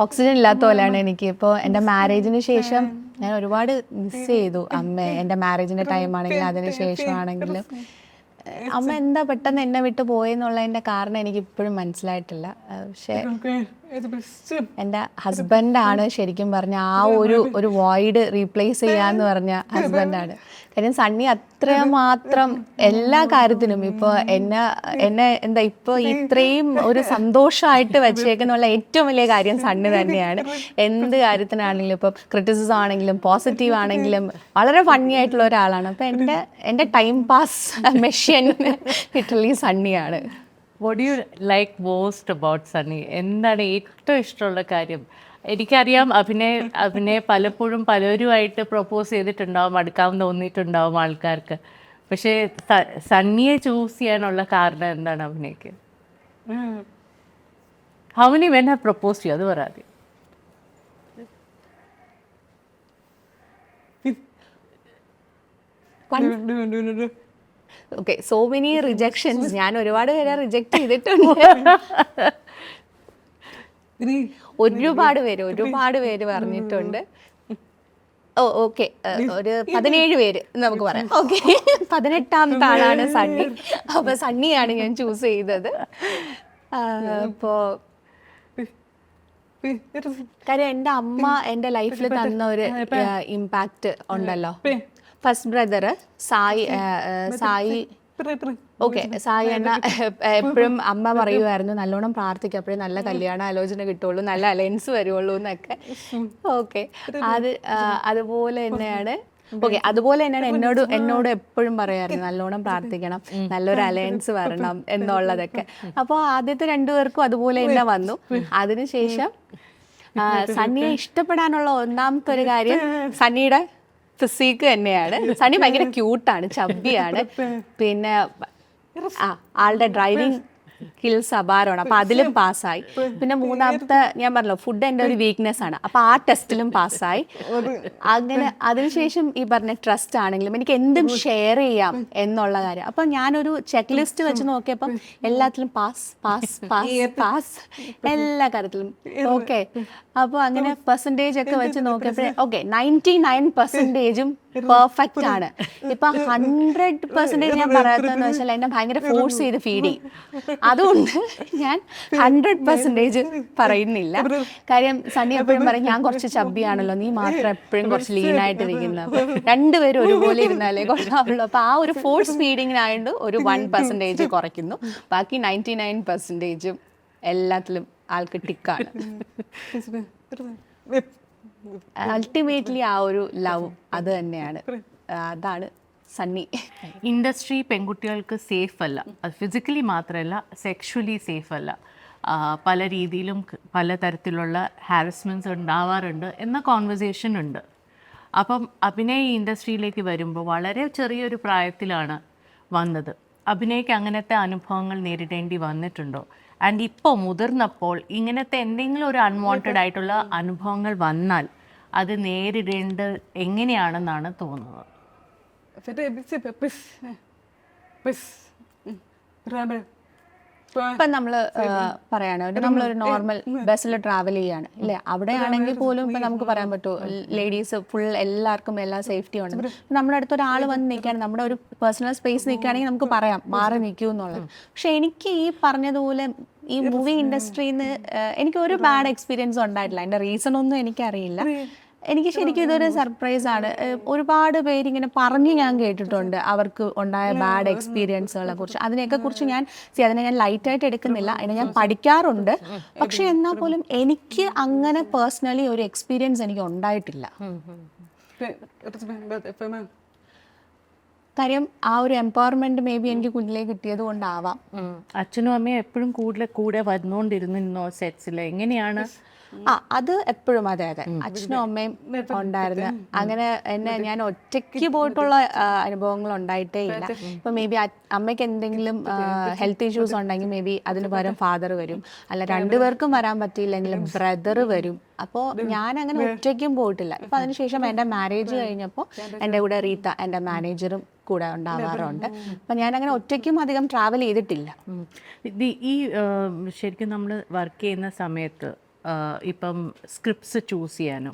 ഓക്സിജൻ ഇല്ലാത്ത പോലെയാണ് എനിക്ക്. ഇപ്പോൾ എൻ്റെ മാരേജിന് ശേഷം ഞാൻ ഒരുപാട് മിസ് ചെയ്തു അമ്മയെ. എൻ്റെ മാരേജിൻ്റെ ടൈം ആണെങ്കിലും അതിന് ശേഷമാണെങ്കിലും അമ്മ എന്താ പെട്ടെന്ന് എന്നെ വിട്ട് പോയെന്നുള്ളതിൻ്റെ കാരണം എനിക്ക് ഇപ്പോഴും മനസ്സിലായിട്ടില്ല. പക്ഷേ എൻ്റെ ഹസ്ബൻഡാണ് ശരിക്കും പറഞ്ഞ ആ ഒരു വോയിഡ് റീപ്ലേസ് ചെയ്യാന്ന് പറഞ്ഞ ഹസ്ബൻഡാണ്. കാര്യം സണ്ണി അത്രമാത്രം എല്ലാ കാര്യത്തിനും ഇപ്പോൾ എന്നെ എന്താ ഇപ്പോൾ ഇത്രയും ഒരു സന്തോഷമായിട്ട് വെച്ചേക്കുന്നുള്ള ഏറ്റവും വലിയ കാര്യം സണ്ണി തന്നെയാണ്. എന്ത് കാര്യത്തിനാണെങ്കിലും, ഇപ്പോൾ ക്രിറ്റിസിസം ആണെങ്കിലും പോസിറ്റീവ് ആണെങ്കിലും വളരെ ഫണ്ണി ആയിട്ടുള്ള ഒരാളാണ്. അപ്പോൾ എൻ്റെ ടൈം പാസ് മെഷീൻ ലിറ്ററലി സണ്ണിയാണ്. What do you like most about Sunny? എന്താണ് ഏറ്റവും ഇഷ്ടമുള്ള കാര്യം? എനിക്കറിയാം അഭിനയ പലപ്പോഴും പലരുമായിട്ട് പ്രൊപ്പോസ് ചെയ്തിട്ടുണ്ടാവും, അടുക്കാൻ തോന്നിയിട്ടുണ്ടാവും ആൾക്കാർക്ക്. പക്ഷേ സണ്ണിയെ ചൂസ് ചെയ്യാനുള്ള കാരണം എന്താണ് അഭിനയ്ക്ക്? How many men have propose ചെയ്യും, അത് പറയാതെ. Okay, so many rejections. ഞാൻ ഒരുപാട് പേരെ റിജക്ട് ചെയ്തിട്ടുണ്ട്. ഒരുപാട് പേര് പറഞ്ഞിട്ടുണ്ട്. ഓക്കെ, ഒരു 17 പേര് നമുക്ക് പറയാം. ഓക്കെ, 18ാമത്തെ ആളാണ് സണ്ണി. അപ്പൊ സണ്ണിയാണ് ഞാൻ ചൂസ് ചെയ്തത്. അപ്പോ കാര്യം എൻ്റെ അമ്മ എൻ്റെ ലൈഫിൽ തന്ന ഒരു ഇമ്പാക്റ്റ് ഉണ്ടല്ലോ. First brother Sai okay, Sai എന്ന എപ്പോഴും അമ്മ പറയുമായിരുന്നു നല്ലോണം പ്രാർത്ഥിക്കുക, അപ്പോഴേ നല്ല കല്യാണ ആലോചന കിട്ടുള്ളൂ, നല്ല അലയൻസ് വരുള്ളൂ എന്നൊക്കെ. ഓക്കെ, അതുപോലെ തന്നെയാണ്. ഓക്കെ, അതുപോലെ തന്നെയാണ് എന്നോട് എപ്പോഴും പറയാറുണ്ട് നല്ലോണം പ്രാർത്ഥിക്കണം, നല്ലൊരു അലയൻസ് വരണം എന്നുള്ളതൊക്കെ. അപ്പോൾ ആദ്യത്തെ 2 പേർക്കും അതുപോലെ തന്നെ വന്നു. അതിനുശേഷം സണ്ണിയെ ഇഷ്ടപ്പെടാനുള്ള ഒന്നാമത്തെ ഒരു കാര്യം സണ്ണിയുടെ ഫിസിക്ക് തന്നെയാണ്. സണ്ണി ഭയങ്കര ക്യൂട്ടാണ്, ചബ്ബിയാണ്. പിന്നെ ആളുടെ ഡ്രൈവിംഗ് സ്കിൽസ് അപാരമാണ്. അപ്പം അതിലും പാസ്സായി. പിന്നെ മൂന്നാമത്തെ ഞാൻ പറഞ്ഞല്ലോ, ഫുഡ് എൻ്റെ ഒരു വീക്ക്നെസ് ആണ്. അപ്പം ആ ടെസ്റ്റിലും പാസ്സായി. അങ്ങനെ അതിനുശേഷം ഈ പറഞ്ഞ ട്രസ്റ്റ് ആണെങ്കിലും എനിക്ക് എന്തും ഷെയർ ചെയ്യാം എന്നുള്ള കാര്യം. അപ്പം ഞാനൊരു ചെക്ക് ലിസ്റ്റ് വെച്ച് നോക്കിയപ്പം എല്ലാത്തിലും പാസ് പാസ് പാസ് പാസ്, എല്ലാ കാര്യത്തിലും ഓക്കെ. അപ്പോൾ അങ്ങനെ പെർസെൻറ്റേജ് ഒക്കെ വെച്ച് നോക്കിയപ്പോഴേ ഓക്കെ 99% പെർഫെക്റ്റ് ആണ്. ഇപ്പൊ 100% ഞാൻ പറയാത്തതെന്ന് വെച്ചാൽ എന്നെ ഭയങ്കര ഫോഴ്സ് ചെയ്ത് ഫീഡ് ചെയ്യും. അതുകൊണ്ട് ഞാൻ 100% പറയുന്നില്ല. കാര്യം സണ്ണി എപ്പോഴും പറയും ഞാൻ കുറച്ച് ചബ്ബിയാണല്ലോ, നീ മാത്രം എപ്പോഴും കുറച്ച് ലീനായിട്ടിരിക്കുന്നത്. അപ്പൊ 2 പേരും ഒരുപോലെ ഇരുന്നാലേ കൊള്ളാവുള്ളൂ. അപ്പൊ ആ ഒരു ഫോഴ്സ് ഫീഡിങ്ങിനായിട്ട് ഒരു 1% കുറയ്ക്കുന്നു. ബാക്കി 99% എല്ലാത്തിലും ആൾക്ക് ടിക്കാണ്. അൾട്ടിമേറ്റ്ലി ആ ഒരു ലവ് അത് തന്നെയാണ്. അതാണ് സണ്ണി. ഇൻഡസ്ട്രി പെൺകുട്ടികൾക്ക് സേഫ് അല്ല, അത് ഫിസിക്കലി മാത്രമല്ല സെക്ഷുവലി സേഫ് അല്ല. പല രീതിയിലും പലതരത്തിലുള്ള ഹാരസ്മെൻറ്റ്സ് ഉണ്ടാവാറുണ്ട് എന്ന കോൺവെർസേഷൻ ഉണ്ട്. അപ്പം അഭിനയ ഇൻഡസ്ട്രിയിലേക്ക് വരുമ്പോൾ വളരെ ചെറിയൊരു പ്രായത്തിലാണ് വന്നത്. അഭിനയ്ക്ക് അങ്ങനത്തെ അനുഭവങ്ങൾ നേരിടേണ്ടി വന്നിട്ടുണ്ടോ? ആൻഡ് ഇപ്പോൾ മുതിർന്നപ്പോൾ ഇങ്ങനത്തെ എന്തെങ്കിലും ഒരു അൺവാണ്ടഡ് ആയിട്ടുള്ള അനുഭവങ്ങൾ വന്നാൽ അത് നേരിടേണ്ടത് എങ്ങനെയാണെന്നാണ് തോന്നുന്നത്? ഇപ്പം നമ്മൾ പറയാണ് നമ്മളൊരു നോർമൽ ബസ്സിൽ ട്രാവൽ ചെയ്യാണ് ഇല്ലേ, അവിടെ ആണെങ്കിൽ പോലും ഇപ്പം നമുക്ക് പറയാൻ പറ്റുമോ ലേഡീസ് ഫുൾ എല്ലാവർക്കും എല്ലാ സേഫ്റ്റി ഉണ്ട്. നമ്മുടെ അടുത്ത് ഒരാൾ വന്ന് നിൽക്കുകയാണ്, നമ്മുടെ ഒരു പേഴ്സണൽ സ്പേസ് നിൽക്കുകയാണെങ്കിൽ നമുക്ക് പറയാം മാറി നിൽക്കൂ എന്നുള്ളത്. പക്ഷെ എനിക്ക് ഈ പറഞ്ഞതുപോലെ ഈ മൂവി ഇൻഡസ്ട്രിയിൽ നിന്ന് എനിക്ക് ഒരു ബാഡ് എക്സ്പീരിയൻസ് ഉണ്ടായിട്ടില്ല. അതിൻ്റെ റീസൺ ഒന്നും എനിക്കറിയില്ല. എനിക്ക് ശരിക്കും ഇതൊരു സർപ്രൈസ് ആണ്. ഒരുപാട് പേരിങ്ങനെ പറഞ്ഞ് ഞാൻ കേട്ടിട്ടുണ്ട് അവർക്ക് ഉണ്ടായ ബാഡ് എക്സ്പീരിയൻസുകളെ കുറിച്ച്. അതിനെയൊക്കെ കുറിച്ച് അതിനെ ഞാൻ ലൈറ്റായിട്ട് എടുക്കുന്നില്ല, അതിനെ ഞാൻ പഠിക്കാറുണ്ട്. പക്ഷെ എന്നാൽ പോലും എനിക്ക് അങ്ങനെ പേഴ്സണലി ഒരു എക്സ്പീരിയൻസ് എനിക്ക് ഉണ്ടായിട്ടില്ല. കാര്യം ആ ഒരു എംപവർമെന്റ് മേ ബി എനിക്ക് കുഞ്ഞിലേ കിട്ടിയത് കൊണ്ടാവാം. അച്ഛനും അമ്മയും എപ്പോഴും കൂടെ വന്നുകൊണ്ടിരുന്നോ സെറ്റ്സിൽ? എങ്ങനെയാണ്? അത് എപ്പോഴും അതെ അച്ഛനും അമ്മയും ഉണ്ടായിരുന്നു. അങ്ങനെ ഞാൻ ഒറ്റയ്ക്ക് പോയിട്ടുള്ള അനുഭവങ്ങൾ ഉണ്ടായിട്ടേ ഇല്ല. ഇപ്പൊ മേ ബി അമ്മയ്ക്ക് എന്തെങ്കിലും ഹെൽത്ത് ഇഷ്യൂസ് ഉണ്ടെങ്കിൽ മേ ബി അതിന് പകരം ഫാദർ വരും, അല്ല രണ്ടുപേർക്കും വരാൻ പറ്റിയില്ലെങ്കിലും ബ്രദർ വരും. അപ്പോൾ ഞാൻ അങ്ങനെ ഒറ്റയ്ക്കും പോയിട്ടില്ല. ഇപ്പൊ അതിനുശേഷം എൻ്റെ മാരേജ് കഴിഞ്ഞപ്പോൾ എൻ്റെ കൂടെ റീത്ത എൻ്റെ മാനേജറും കൂടെ ഉണ്ടാവാറുണ്ട്. അപ്പം ഞാൻ അങ്ങനെ ഒറ്റയ്ക്കും അധികം ട്രാവൽ ചെയ്തിട്ടില്ല. ഈ ശരിക്കും നമ്മൾ വർക്ക് ചെയ്യുന്ന സമയത്ത് ഇപ്പം സ്ക്രിപ്റ്റ്സ് ചൂസ് ചെയ്യാനോ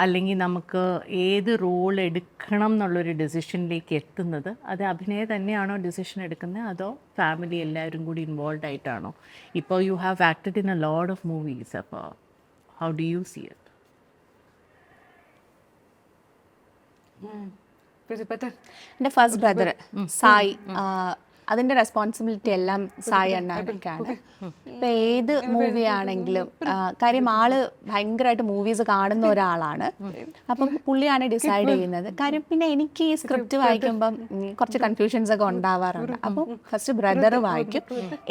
അല്ലെങ്കിൽ നമുക്ക് ഏത് റോൾ എടുക്കണം എന്നുള്ളൊരു ഡിസിഷനിലേക്ക് എത്തുന്നത്, അത് അഭിനയം തന്നെയാണോ ഡിസിഷൻ എടുക്കുന്നത്, അതോ ഫാമിലി എല്ലാവരും കൂടി ഇൻവോൾവ് ആയിട്ടാണോ? ഇപ്പോൾ you have acted in a lot of movies, അപ്പോൾ how do you see it? എൻ്റെ ഫസ്റ്റ് ബ്രദർ സായി, അതിൻ്റെ റെസ്പോൺസിബിലിറ്റി എല്ലാം സായി അണ്ണാക്കാണ്. ഇപ്പം ഏത് മൂവി ആണെങ്കിലും കാര്യം ആള് ഭയങ്കരമായിട്ട് മൂവീസ് കാണുന്ന ഒരാളാണ്. അപ്പം പുള്ളിയാണ് ഡിസൈഡ് ചെയ്യുന്നത്. കാര്യം പിന്നെ എനിക്ക് ഈ സ്ക്രിപ്റ്റ് വായിക്കുമ്പം കുറച്ച് കൺഫ്യൂഷൻസ് ഒക്കെ ഉണ്ടാവാറുണ്ട്. അപ്പം ഫസ്റ്റ് ബ്രദർ വായിക്കും,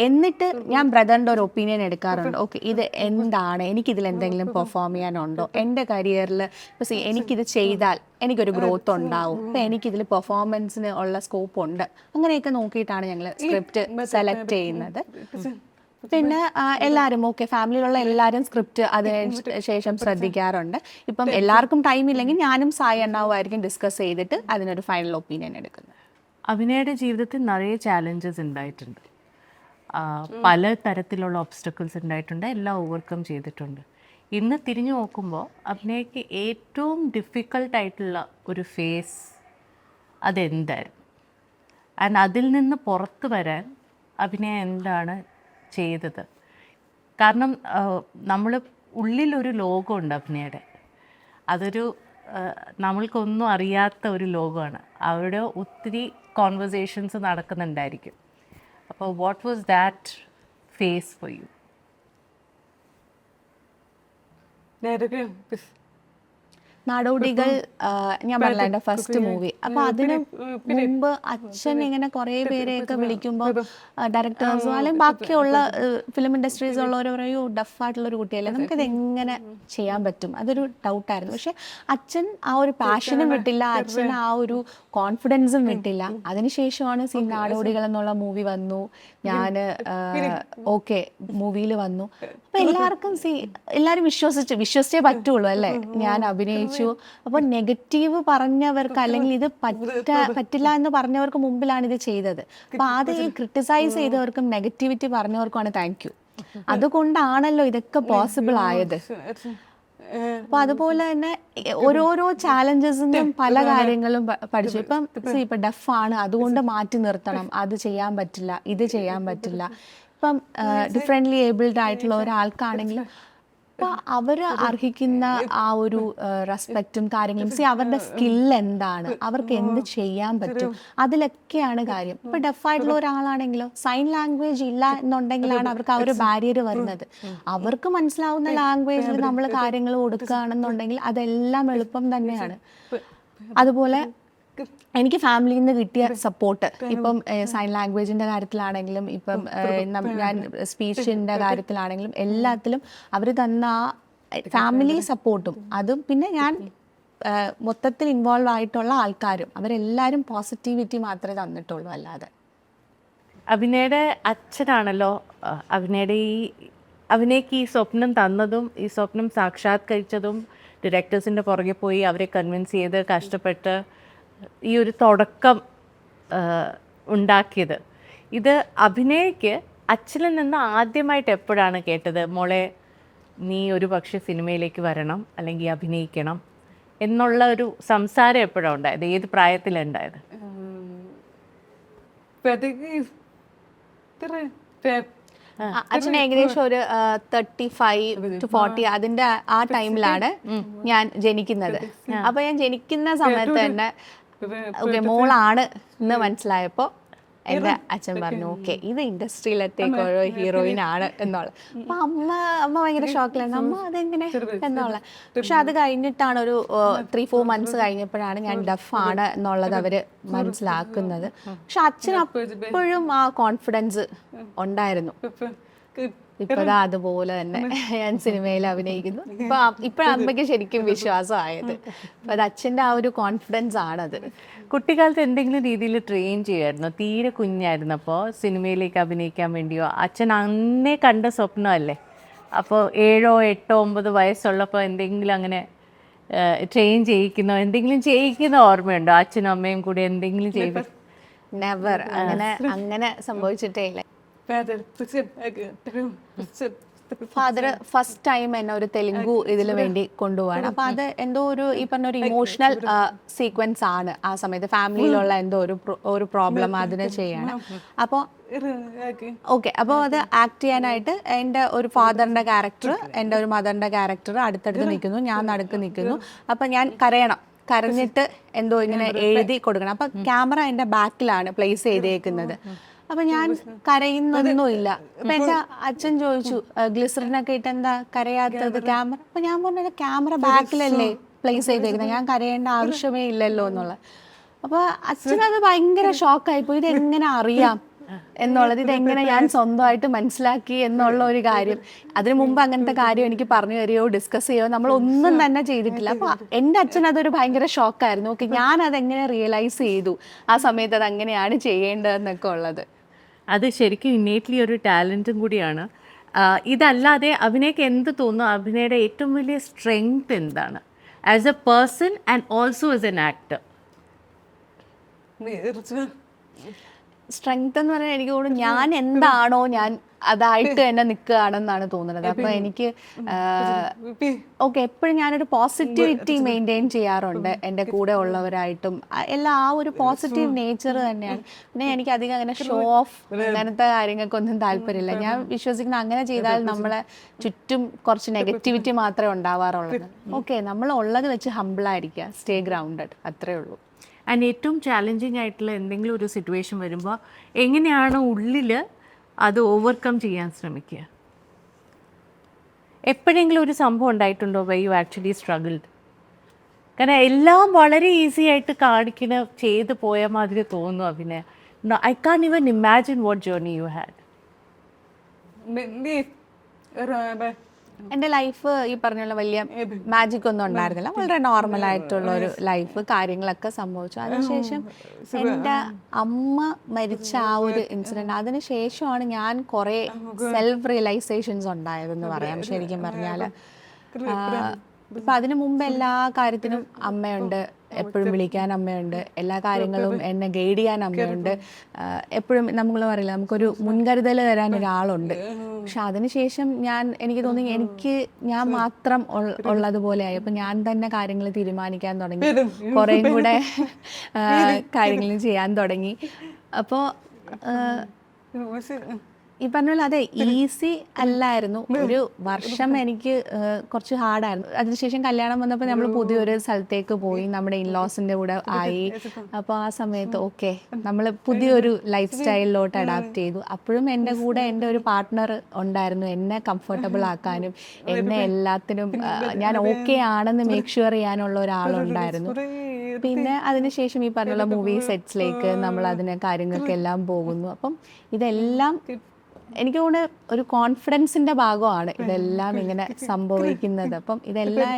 എന്നിട്ട് ഞാൻ ബ്രദറിൻ്റെ ഒരു ഒപ്പീനിയൻ എടുക്കാറുണ്ട്. ഓക്കെ, ഇത് എന്താണ്, എനിക്കിതിൽ എന്തെങ്കിലും പെർഫോം ചെയ്യാനുണ്ടോ, എൻ്റെ കരിയറിൽ ഇപ്പോൾ എനിക്കിത് ചെയ്താൽ എനിക്കൊരു ഗ്രോത്ത് ഉണ്ടാവും, ഇപ്പം എനിക്കിതിൽ പെർഫോമൻസിന് ഉള്ള സ്കോപ്പ് ഉണ്ട്, അങ്ങനെയൊക്കെ നോക്കിയിട്ടാണ് ഞങ്ങൾ സ്ക്രിപ്റ്റ് സെലക്ട് ചെയ്യുന്നത്. പിന്നെ എല്ലാവരും ഓക്കെ, ഫാമിലിയിലുള്ള എല്ലാവരും സ്ക്രിപ്റ്റ് അതിന് ശേഷം ശ്രദ്ധിക്കാറുണ്ട്. ഇപ്പം എല്ലാവർക്കും ടൈം ഇല്ലെങ്കിൽ ഞാനും സായി അണ്ണാവുമായിരിക്കും ഡിസ്കസ് ചെയ്തിട്ട് അതിനൊരു ഫൈനൽ ഒപ്പീനിയൻ എടുക്കുന്നത്. അഭിനയുടെ ജീവിതത്തിൽ നിറയെ ചാലഞ്ചസ് ഉണ്ടായിട്ടുണ്ട്, പല തരത്തിലുള്ള ഒബ്സ്റ്റക്കിൾസ് ഉണ്ടായിട്ടുണ്ട്, എല്ലാം ഓവർകം ചെയ്തിട്ടുണ്ട്. ഇന്ന് തിരിഞ്ഞു നോക്കുമ്പോൾ അഭിനയ്ക്ക് ഏറ്റവും ഡിഫിക്കൽട്ടായിട്ടുള്ള ഒരു ഫേസ് അതെന്തായിരുന്നു? ആൻഡ് അതിൽ നിന്ന് പുറത്ത് വരാൻ അഭിനയം എന്താണ് ചെയ്തത്? കാരണം നമ്മൾ ഉള്ളിലൊരു ലോകമുണ്ട് അഭിനയുടെ, അതൊരു നമ്മൾക്കൊന്നും അറിയാത്ത ഒരു ലോകമാണ്. അവിടെ ഒത്തിരി കോൺവെർസേഷൻസ് നടക്കുന്നുണ്ടായിരിക്കും. അപ്പോൾ what was that phase for you? നാടോടികൾ ഞാൻ പറഞ്ഞില്ല എൻ്റെ ഫസ്റ്റ് മൂവി. അപ്പോൾ അതിന് മുമ്പ് അച്ഛൻ ഇങ്ങനെ കുറേ പേരെയൊക്കെ വിളിക്കുമ്പോൾ ഡയറക്ടേഴ്സും അല്ലെങ്കിൽ ബാക്കിയുള്ള ഫിലിം ഇൻഡസ്ട്രീസ് ഉള്ളവർ പറയും ഡഫായിട്ടുള്ളൊരു കുട്ടിയല്ലേ, നമുക്കിത് എങ്ങനെ ചെയ്യാൻ പറ്റും, അതൊരു ഡൗട്ടായിരുന്നു. പക്ഷെ അച്ഛൻ ആ ഒരു പാഷനും വിട്ടില്ല, അച്ഛൻ ആ ഒരു കോൺഫിഡൻസും വിട്ടില്ല. അതിനുശേഷമാണ് നാടോടികൾ എന്നുള്ള മൂവി വന്നു, ഞാൻ ഓക്കെ മൂവിയിൽ വന്നു. അപ്പോൾ എല്ലാവരും വിശ്വസിച്ചേ പറ്റുള്ളൂ അല്ലേ, ഞാൻ അഭിനയിച്ചു. അപ്പോൾ നെഗറ്റീവ് പറഞ്ഞവർക്ക് അല്ലെങ്കിൽ ഇത് പറ്റില്ല എന്ന് പറഞ്ഞവർക്ക് മുമ്പിലാണ് ഇത് ചെയ്തത്. അപ്പോൾ ആദ്യം ഈ ക്രിട്ടിസൈസ് ചെയ്തവർക്കും നെഗറ്റിവിറ്റി പറഞ്ഞവർക്കുമാണ് താങ്ക് യു. അതുകൊണ്ടാണല്ലോ ഇതൊക്കെ പോസിബിൾ ആയത്. അപ്പോൾ അതുപോലെ തന്നെ ഓരോരോ ചാലഞ്ചസിനും പല കാര്യങ്ങളും പഠിച്ചു. ഇപ്പം ഡഫാണ്, അതുകൊണ്ട് മാറ്റി നിർത്തണം, അത് ചെയ്യാൻ പറ്റില്ല, ഇത് ചെയ്യാൻ പറ്റില്ല. ഇപ്പം ഡിഫറെൻ്റ്ലി ഏബിൾഡ് ആയിട്ടുള്ള ഒരാൾക്കാണെങ്കിലും അപ്പോൾ അവർ അർഹിക്കുന്ന ആ ഒരു റെസ്പെക്റ്റും കാര്യങ്ങളും അവരുടെ സ്കിൽ എന്താണ്, അവർക്ക് എന്ത് ചെയ്യാൻ പറ്റും, അതിലൊക്കെയാണ് കാര്യം. ഇപ്പോൾ ഡെഫായിട്ടുള്ള ഒരാളാണെങ്കിലോ സൈൻ ലാംഗ്വേജ് ഇല്ല എന്നുണ്ടെങ്കിലാണ് അവർക്ക് ആ ഒരു ബാരിയർ വരുന്നത്. അവർക്ക് മനസ്സിലാവുന്ന ലാംഗ്വേജിൽ നമ്മൾ കാര്യങ്ങൾ കൊടുക്കുകയാണെന്നുണ്ടെങ്കിൽ അതെല്ലാം എളുപ്പം തന്നെയാണ്. അതുപോലെ എനിക്ക് ഫാമിലിയിൽ നിന്ന് കിട്ടിയ സപ്പോർട്ട്, ഇപ്പം സൈൻ ലാംഗ്വേജിൻ്റെ കാര്യത്തിലാണെങ്കിലും ഇപ്പം ഞാൻ സ്പീച്ചിൻ്റെ കാര്യത്തിലാണെങ്കിലും എല്ലാത്തിലും അവർ തന്ന ആ ഫാമിലി സപ്പോർട്ടും അതും പിന്നെ ഞാൻ മൊത്തത്തിൽ ഇൻവോൾവ് ആയിട്ടുള്ള ആൾക്കാരും അവരെല്ലാവരും പോസിറ്റിവിറ്റി മാത്രമേ തന്നിട്ടുള്ളൂ. അല്ലാതെ അഭിനയുടെ അച്ഛനാണല്ലോ അഭിനയ്ക്ക് ഈ സ്വപ്നം തന്നതും ഈ സ്വപ്നം സാക്ഷാത്കരിച്ചതും ഡയറക്ടേഴ്സിൻ്റെ പുറകെ പോയി അവരെ കൺവിൻസ് ചെയ്ത് കഷ്ടപ്പെട്ട് ഈ ഒരു തുടക്കം ഉണ്ടാക്കിയത്. ഇത് അഭിനയ്ക്ക് അച്ഛനിൽ നിന്ന് ആദ്യമായിട്ട് എപ്പോഴാണ് കേട്ടത് മോളെ നീ ഒരു പക്ഷേ സിനിമയിലേക്ക് വരണം അല്ലെങ്കിൽ അഭിനയിക്കണം എന്നുള്ള ഒരു സംസാരം എപ്പോഴാണ് ഉണ്ടായത്? ഏത് പ്രായത്തിലുണ്ടായത്? അച്ഛൻ ഏകദേശം ഒരു 35-40 അതിന്റെ ആ ടൈമിലാണ് ഞാൻ ജനിക്കുന്നത്. അപ്പൊ ഞാൻ ജനിക്കുന്ന സമയത്ത് തന്നെ ഓക്കെ മോളാണ് എന്ന് മനസ്സിലായപ്പോ എന്റെ അച്ഛൻ പറഞ്ഞു ഓക്കെ ഇത് ഇൻഡസ്ട്രിയിലത്തേക്ക് ഓരോ ഹീറോയിൻ ആണ് എന്നുള്ളത്. അപ്പൊ അമ്മ ഭയങ്കര ഷോക്കിലാണ്, അമ്മ അതെങ്ങനെ എന്നുള്ള. പക്ഷെ അത് കഴിഞ്ഞിട്ടാണ് ഒരു 3-4 months കഴിഞ്ഞപ്പോഴാണ് ഞാൻ ഡഫാണ് എന്നുള്ളത് അവര് മനസ്സിലാക്കുന്നത്. പക്ഷെ അച്ഛന് അപ്പോഴും ആ കോൺഫിഡൻസ് ഉണ്ടായിരുന്നു. ഇപ്പതാ അതുപോലെ തന്നെ ഞാൻ സിനിമയിൽ അഭിനയിക്കുന്നു. ഇപ്പോഴാണ് അമ്മയ്ക്ക് ശരിക്കും വിശ്വാസമായത്. അപ്പൊ അത് അച്ഛൻ്റെ ആ ഒരു കോൺഫിഡൻസ് ആണത്. കുട്ടിക്കാലത്ത് എന്തെങ്കിലും രീതിയിൽ ട്രെയിൻ ചെയ്യുമായിരുന്നു? തീരെ കുഞ്ഞായിരുന്നപ്പോൾ സിനിമയിലേക്ക് അഭിനയിക്കാൻ വേണ്ടിയോ? അച്ഛൻ അന്നേ കണ്ട സ്വപ്നമല്ലേ? അപ്പോൾ 7, 8, 9 വയസ്സുള്ളപ്പോൾ എന്തെങ്കിലും അങ്ങനെ ട്രെയിൻ ചെയ്യിക്കുന്നോ എന്തെങ്കിലും ചെയ്യിക്കുന്ന ഓർമ്മയുണ്ടോ? അച്ഛനും അമ്മയും കൂടി എന്തെങ്കിലും ചെയ്ത്? നെവർ. അങ്ങനെ സംഭവിച്ചിട്ടേ ഇല്ല. ഫാദർ ഫസ്റ്റ് ടൈം എന്നെ ഒരു തെലുങ്കു ഇതിനു വേണ്ടി കൊണ്ടുപോവാണ്. അപ്പൊ അത് എന്തോ ഒരു ഈ പറഞ്ഞ ഒരു ഇമോഷണൽ സീക്വൻസ് ആണ് ആ സമയത്ത്. ഫാമിലിയിലുള്ള എന്തോ ഒരു പ്രോബ്ലം അതിന് ചെയ്യണം. അപ്പോൾ ഓക്കെ, അപ്പോൾ അത് ആക്ട് ചെയ്യാനായിട്ട് എൻ്റെ ഒരു ഫാദറിൻ്റെ ക്യാരക്ടർ എൻ്റെ ഒരു മദറിൻ്റെ ക്യാരക്ടർ അടുത്തടുത്ത് നിൽക്കുന്നു, ഞാൻ നടുക്ക് നിൽക്കുന്നു. അപ്പം ഞാൻ കരഞ്ഞിട്ട് എന്തോ ഇങ്ങനെ എഴുതി കൊടുക്കണം. അപ്പം ക്യാമറ എൻ്റെ ബാക്കിലാണ് പ്ലേസ് ചെയ്തേക്കുന്നത്. അപ്പൊ ഞാൻ കരയുന്നൊന്നുമില്ല. അപ്പൊ എന്റെ അച്ഛൻ ചോദിച്ചു ഗ്ലിസറിനൊക്കെ ഇട്ട് എന്താ കരയാത്തത് ക്യാമറ? അപ്പൊ ഞാൻ പറഞ്ഞു ക്യാമറ ബാക്കിലല്ലേ പ്ലേസ് ചെയ്തേക്കുന്നത്, ഞാൻ കരയേണ്ട ആവശ്യമേ ഇല്ലല്ലോ എന്നുള്ള. അപ്പൊ അച്ഛനത് ഭയങ്കര ഷോക്കായിപ്പോയി. ഇതെങ്ങനെ അറിയാം എന്നുള്ളത്, ഇതെങ്ങനെ ഞാൻ സ്വന്തമായിട്ട് മനസ്സിലാക്കി എന്നുള്ള ഒരു കാര്യം. അതിനു മുമ്പ് അങ്ങനത്തെ കാര്യം എനിക്ക് പറഞ്ഞു തരികയോ ഡിസ്കസ് ചെയ്യോ നമ്മളൊന്നും തന്നെ ചെയ്തിട്ടില്ല. അപ്പൊ എൻ്റെ അച്ഛൻ അതൊരു ഭയങ്കര ഷോക്കായിരുന്നു. ഓക്കെ, ഞാൻ അതെങ്ങനെ റിയലൈസ് ചെയ്തു ആ സമയത്ത് അത് അങ്ങനെയാണ് ചെയ്യേണ്ടതെന്നൊക്കെ ഉള്ളത്. അത് ശരിക്കും ഇന്നേറ്റ്ലി ഒരു ടാലൻറ്റും കൂടിയാണ്. ഇതല്ലാതെ അഭിനയ്ക്ക് എന്ത് തോന്നുന്നു? അഭിനയുടെ ഏറ്റവും വലിയ സ്ട്രെങ്ത് എന്താണ് as A person and also as an actor? Strength എന്ന് പറയാൻ എനിക്ക് തോന്നുന്നു ഞാൻ എന്താണോ ഞാൻ അതായിട്ട് തന്നെ നിൽക്കുകയാണെന്നാണ് തോന്നുന്നത്. അപ്പൊ എനിക്ക് ഓക്കെ എപ്പോഴും ഞാനൊരു പോസിറ്റിവിറ്റി മെയിൻറ്റെയിൻ ചെയ്യാറുണ്ട് എൻ്റെ കൂടെ ഉള്ളവരായിട്ടും. എല്ലാം ആ ഒരു പോസിറ്റീവ് നേച്ചർ തന്നെയാണ്. പിന്നെ എനിക്ക് അധികം അങ്ങനെ ഷോ ഓഫ് അങ്ങനത്തെ കാര്യങ്ങൾക്കൊന്നും താല്പര്യമില്ല. ഞാൻ വിശ്വസിക്കുന്ന അങ്ങനെ ചെയ്താൽ നമ്മളെ ചുറ്റും കുറച്ച് നെഗറ്റിവിറ്റി മാത്രമേ ഉണ്ടാവാറുള്ളൂ. ഓക്കെ, നമ്മൾ ഉള്ളത് വെച്ച് ഹംബിളായിരിക്കുക, സ്റ്റേ ഗ്രൗണ്ടഡ്, അത്രേ ഉള്ളൂ. ആൻഡ് ഏറ്റവും ചാലഞ്ചിങ് ആയിട്ടുള്ള എന്തെങ്കിലും ഒരു സിറ്റുവേഷൻ വരുമ്പോൾ എങ്ങനെയാണ് ഉള്ളിൽ അത് ഓവർകം ചെയ്യാൻ ശ്രമിക്കുക? എപ്പോഴെങ്കിലും ഒരു സംഭവം ഉണ്ടായിട്ടുണ്ടോ വൈ യു ആക്ച്വലി സ്ട്രഗിൾഡ്? കാരണം എല്ലാം വളരെ ഈസി ആയിട്ട് കാണിക്കുന്ന ചെയ്ത് പോയ മാതിരി തോന്നുന്നു അഭിനയ. I can even imagine what journey you had. എൻ്റെ ലൈഫ് ഈ പറഞ്ഞുള്ള വലിയ മാജിക് ഒന്നും ഉണ്ടായിരുന്നില്ല. വളരെ നോർമൽ ആയിട്ടുള്ള ഒരു ലൈഫ്, കാര്യങ്ങളൊക്കെ സംഭവിച്ചു. അതിനുശേഷം എൻ്റെ അമ്മ മരിച്ച ആ ഒരു ഇൻസിഡൻറ്റ്, അതിനുശേഷമാണ് ഞാൻ കുറേ സെൽഫ് റിയലൈസേഷൻസ് ഉണ്ടായതെന്ന് പറയാം. ശരിക്കും പറഞ്ഞാൽ ഇപ്പം അതിനു മുമ്പ് എല്ലാ കാര്യത്തിനും അമ്മയുണ്ട്, എപ്പോഴും വിളിക്കാൻ അമ്മയുണ്ട്, എല്ലാ കാര്യങ്ങളും എന്നെ ഗൈഡ് ചെയ്യാൻ അമ്മയുണ്ട്. എപ്പോഴും നമ്മൾ പറയില്ല നമുക്കൊരു മുൻകരുതൽ തരാൻ ഒരാളുണ്ട്. പക്ഷെ അതിനുശേഷം എനിക്ക് തോന്നി ഞാൻ മാത്രം ഉള്ളതുപോലെയായി. അപ്പം ഞാൻ തന്നെ കാര്യങ്ങൾ തീരുമാനിക്കാൻ തുടങ്ങി, കുറേ കൂടെ കാര്യങ്ങൾ ചെയ്യാൻ തുടങ്ങി. അപ്പോൾ ഈ പറഞ്ഞ പോലെ അതെ ഈസി അല്ലായിരുന്നു. ഒരു വർഷം എനിക്ക് കുറച്ച് ഹാർഡായിരുന്നു. അതിനുശേഷം കല്യാണം വന്നപ്പോൾ നമ്മൾ പുതിയൊരു സ്ഥലത്തേക്ക് പോയി, നമ്മുടെ ഇൻലോസിൻ്റെ കൂടെ ആയി. അപ്പോൾ ആ സമയത്ത് ഓക്കെ നമ്മൾ പുതിയൊരു ലൈഫ് സ്റ്റൈലിലോട്ട് അഡാപ്റ്റ് ചെയ്തു. അപ്പോഴും എൻ്റെ കൂടെ എൻ്റെ ഒരു പാർട്ട്ണർ ഉണ്ടായിരുന്നു, എന്നെ കംഫർട്ടബിൾ ആക്കാനും എന്നെ എല്ലാത്തിനും ഞാൻ ഓക്കെ ആണെന്ന് മേക്ക് ഷുവർ ചെയ്യാനുള്ള ഒരാളുണ്ടായിരുന്നു. പിന്നെ അതിനുശേഷം ഈ പറഞ്ഞുള്ള മൂവി സെറ്റ്സിലേക്ക് നമ്മൾ അതിനെ കാര്യങ്ങൾക്കെല്ലാം പോകുന്നു. അപ്പം ഇതെല്ലാം എനിക്ക് തോന്നുന്നു ഒരു കോൺഫിഡൻസിൻ്റെ ഭാഗമാണ് ഇതെല്ലാം ഇങ്ങനെ സംഭവിക്കുന്നത്. അപ്പം ഇതെല്ലാം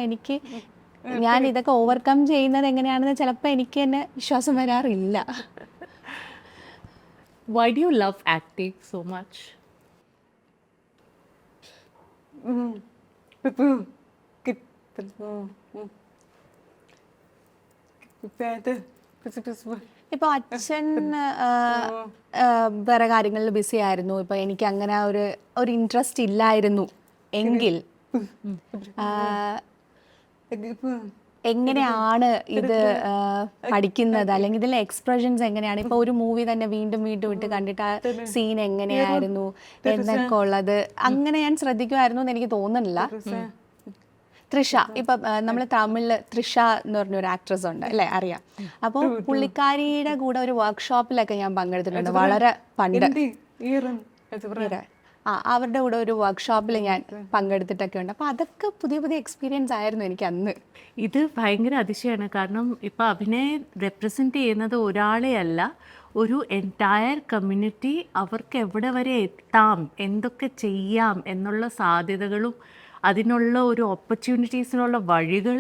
ഞാൻ ഇതൊക്കെ ഓവർകം ചെയ്യുന്നത് എങ്ങനെയാണെന്ന് ചിലപ്പോൾ എനിക്ക് തന്നെ വിശ്വാസം വരാറില്ല. Why do you love acting so much? ഇപ്പൊ അച്ഛൻ വേറെ കാര്യങ്ങളിൽ ബിസി ആയിരുന്നു, ഇപ്പൊ എനിക്ക് അങ്ങനെ ഒരു ഇൻട്രസ്റ്റ് ഇല്ലായിരുന്നു എങ്കിൽ എങ്ങനെയാണ് ഇത് പഠിക്കുന്നത്, അല്ലെങ്കിൽ ഇതിലെ എക്സ്പ്രഷൻസ് എങ്ങനെയാണ്? ഇപ്പൊ ഒരു മൂവി തന്നെ വീണ്ടും വീണ്ടും ഇട്ട് കണ്ടിട്ട് ആ സീൻ എങ്ങനെയായിരുന്നു എന്നൊക്കെ ഉള്ളത് അങ്ങനെ ഞാൻ ശ്രദ്ധിക്കുമായിരുന്നു എന്ന് എനിക്ക് തോന്നുന്നില്ല. തൃഷ, ഇപ്പൊ നമ്മൾ തമിഴില് തൃഷ എന്ന് പറഞ്ഞൊരു ആക്ട്രസ് ഉണ്ട് അല്ലേ, അറിയാം. അപ്പോൾ പുള്ളിക്കാരിയുടെ കൂടെ ഒരു വർക്ക്ഷോപ്പിലൊക്കെ ഞാൻ പങ്കെടുത്തിട്ടുണ്ട് വളരെ പണ്ട്. അവരുടെ കൂടെ ഒരു വർക്ക്ഷോപ്പിൽ ഞാൻ പങ്കെടുത്തിട്ടൊക്കെ ഉണ്ട്. അപ്പോൾ അതൊക്കെ പുതിയ പുതിയ എക്സ്പീരിയൻസ് ആയിരുന്നു എനിക്ക് അന്ന്. ഇത് ഭയങ്കര അതിശയമാണ്. കാരണം ഇപ്പോൾ അഭിനയം റെപ്രസെൻറ്റ് ചെയ്യുന്നത് ഒരാളെ അല്ല, ഒരു എൻറ്റയർ കമ്മ്യൂണിറ്റി. അവർക്ക് എവിടെ വരെ എത്താം, എന്തൊക്കെ ചെയ്യാം എന്നുള്ള സാധ്യതകളും അതിനുള്ള ഒരു ഓപ്പർച്യൂണിറ്റീസിനുള്ള വഴികൾ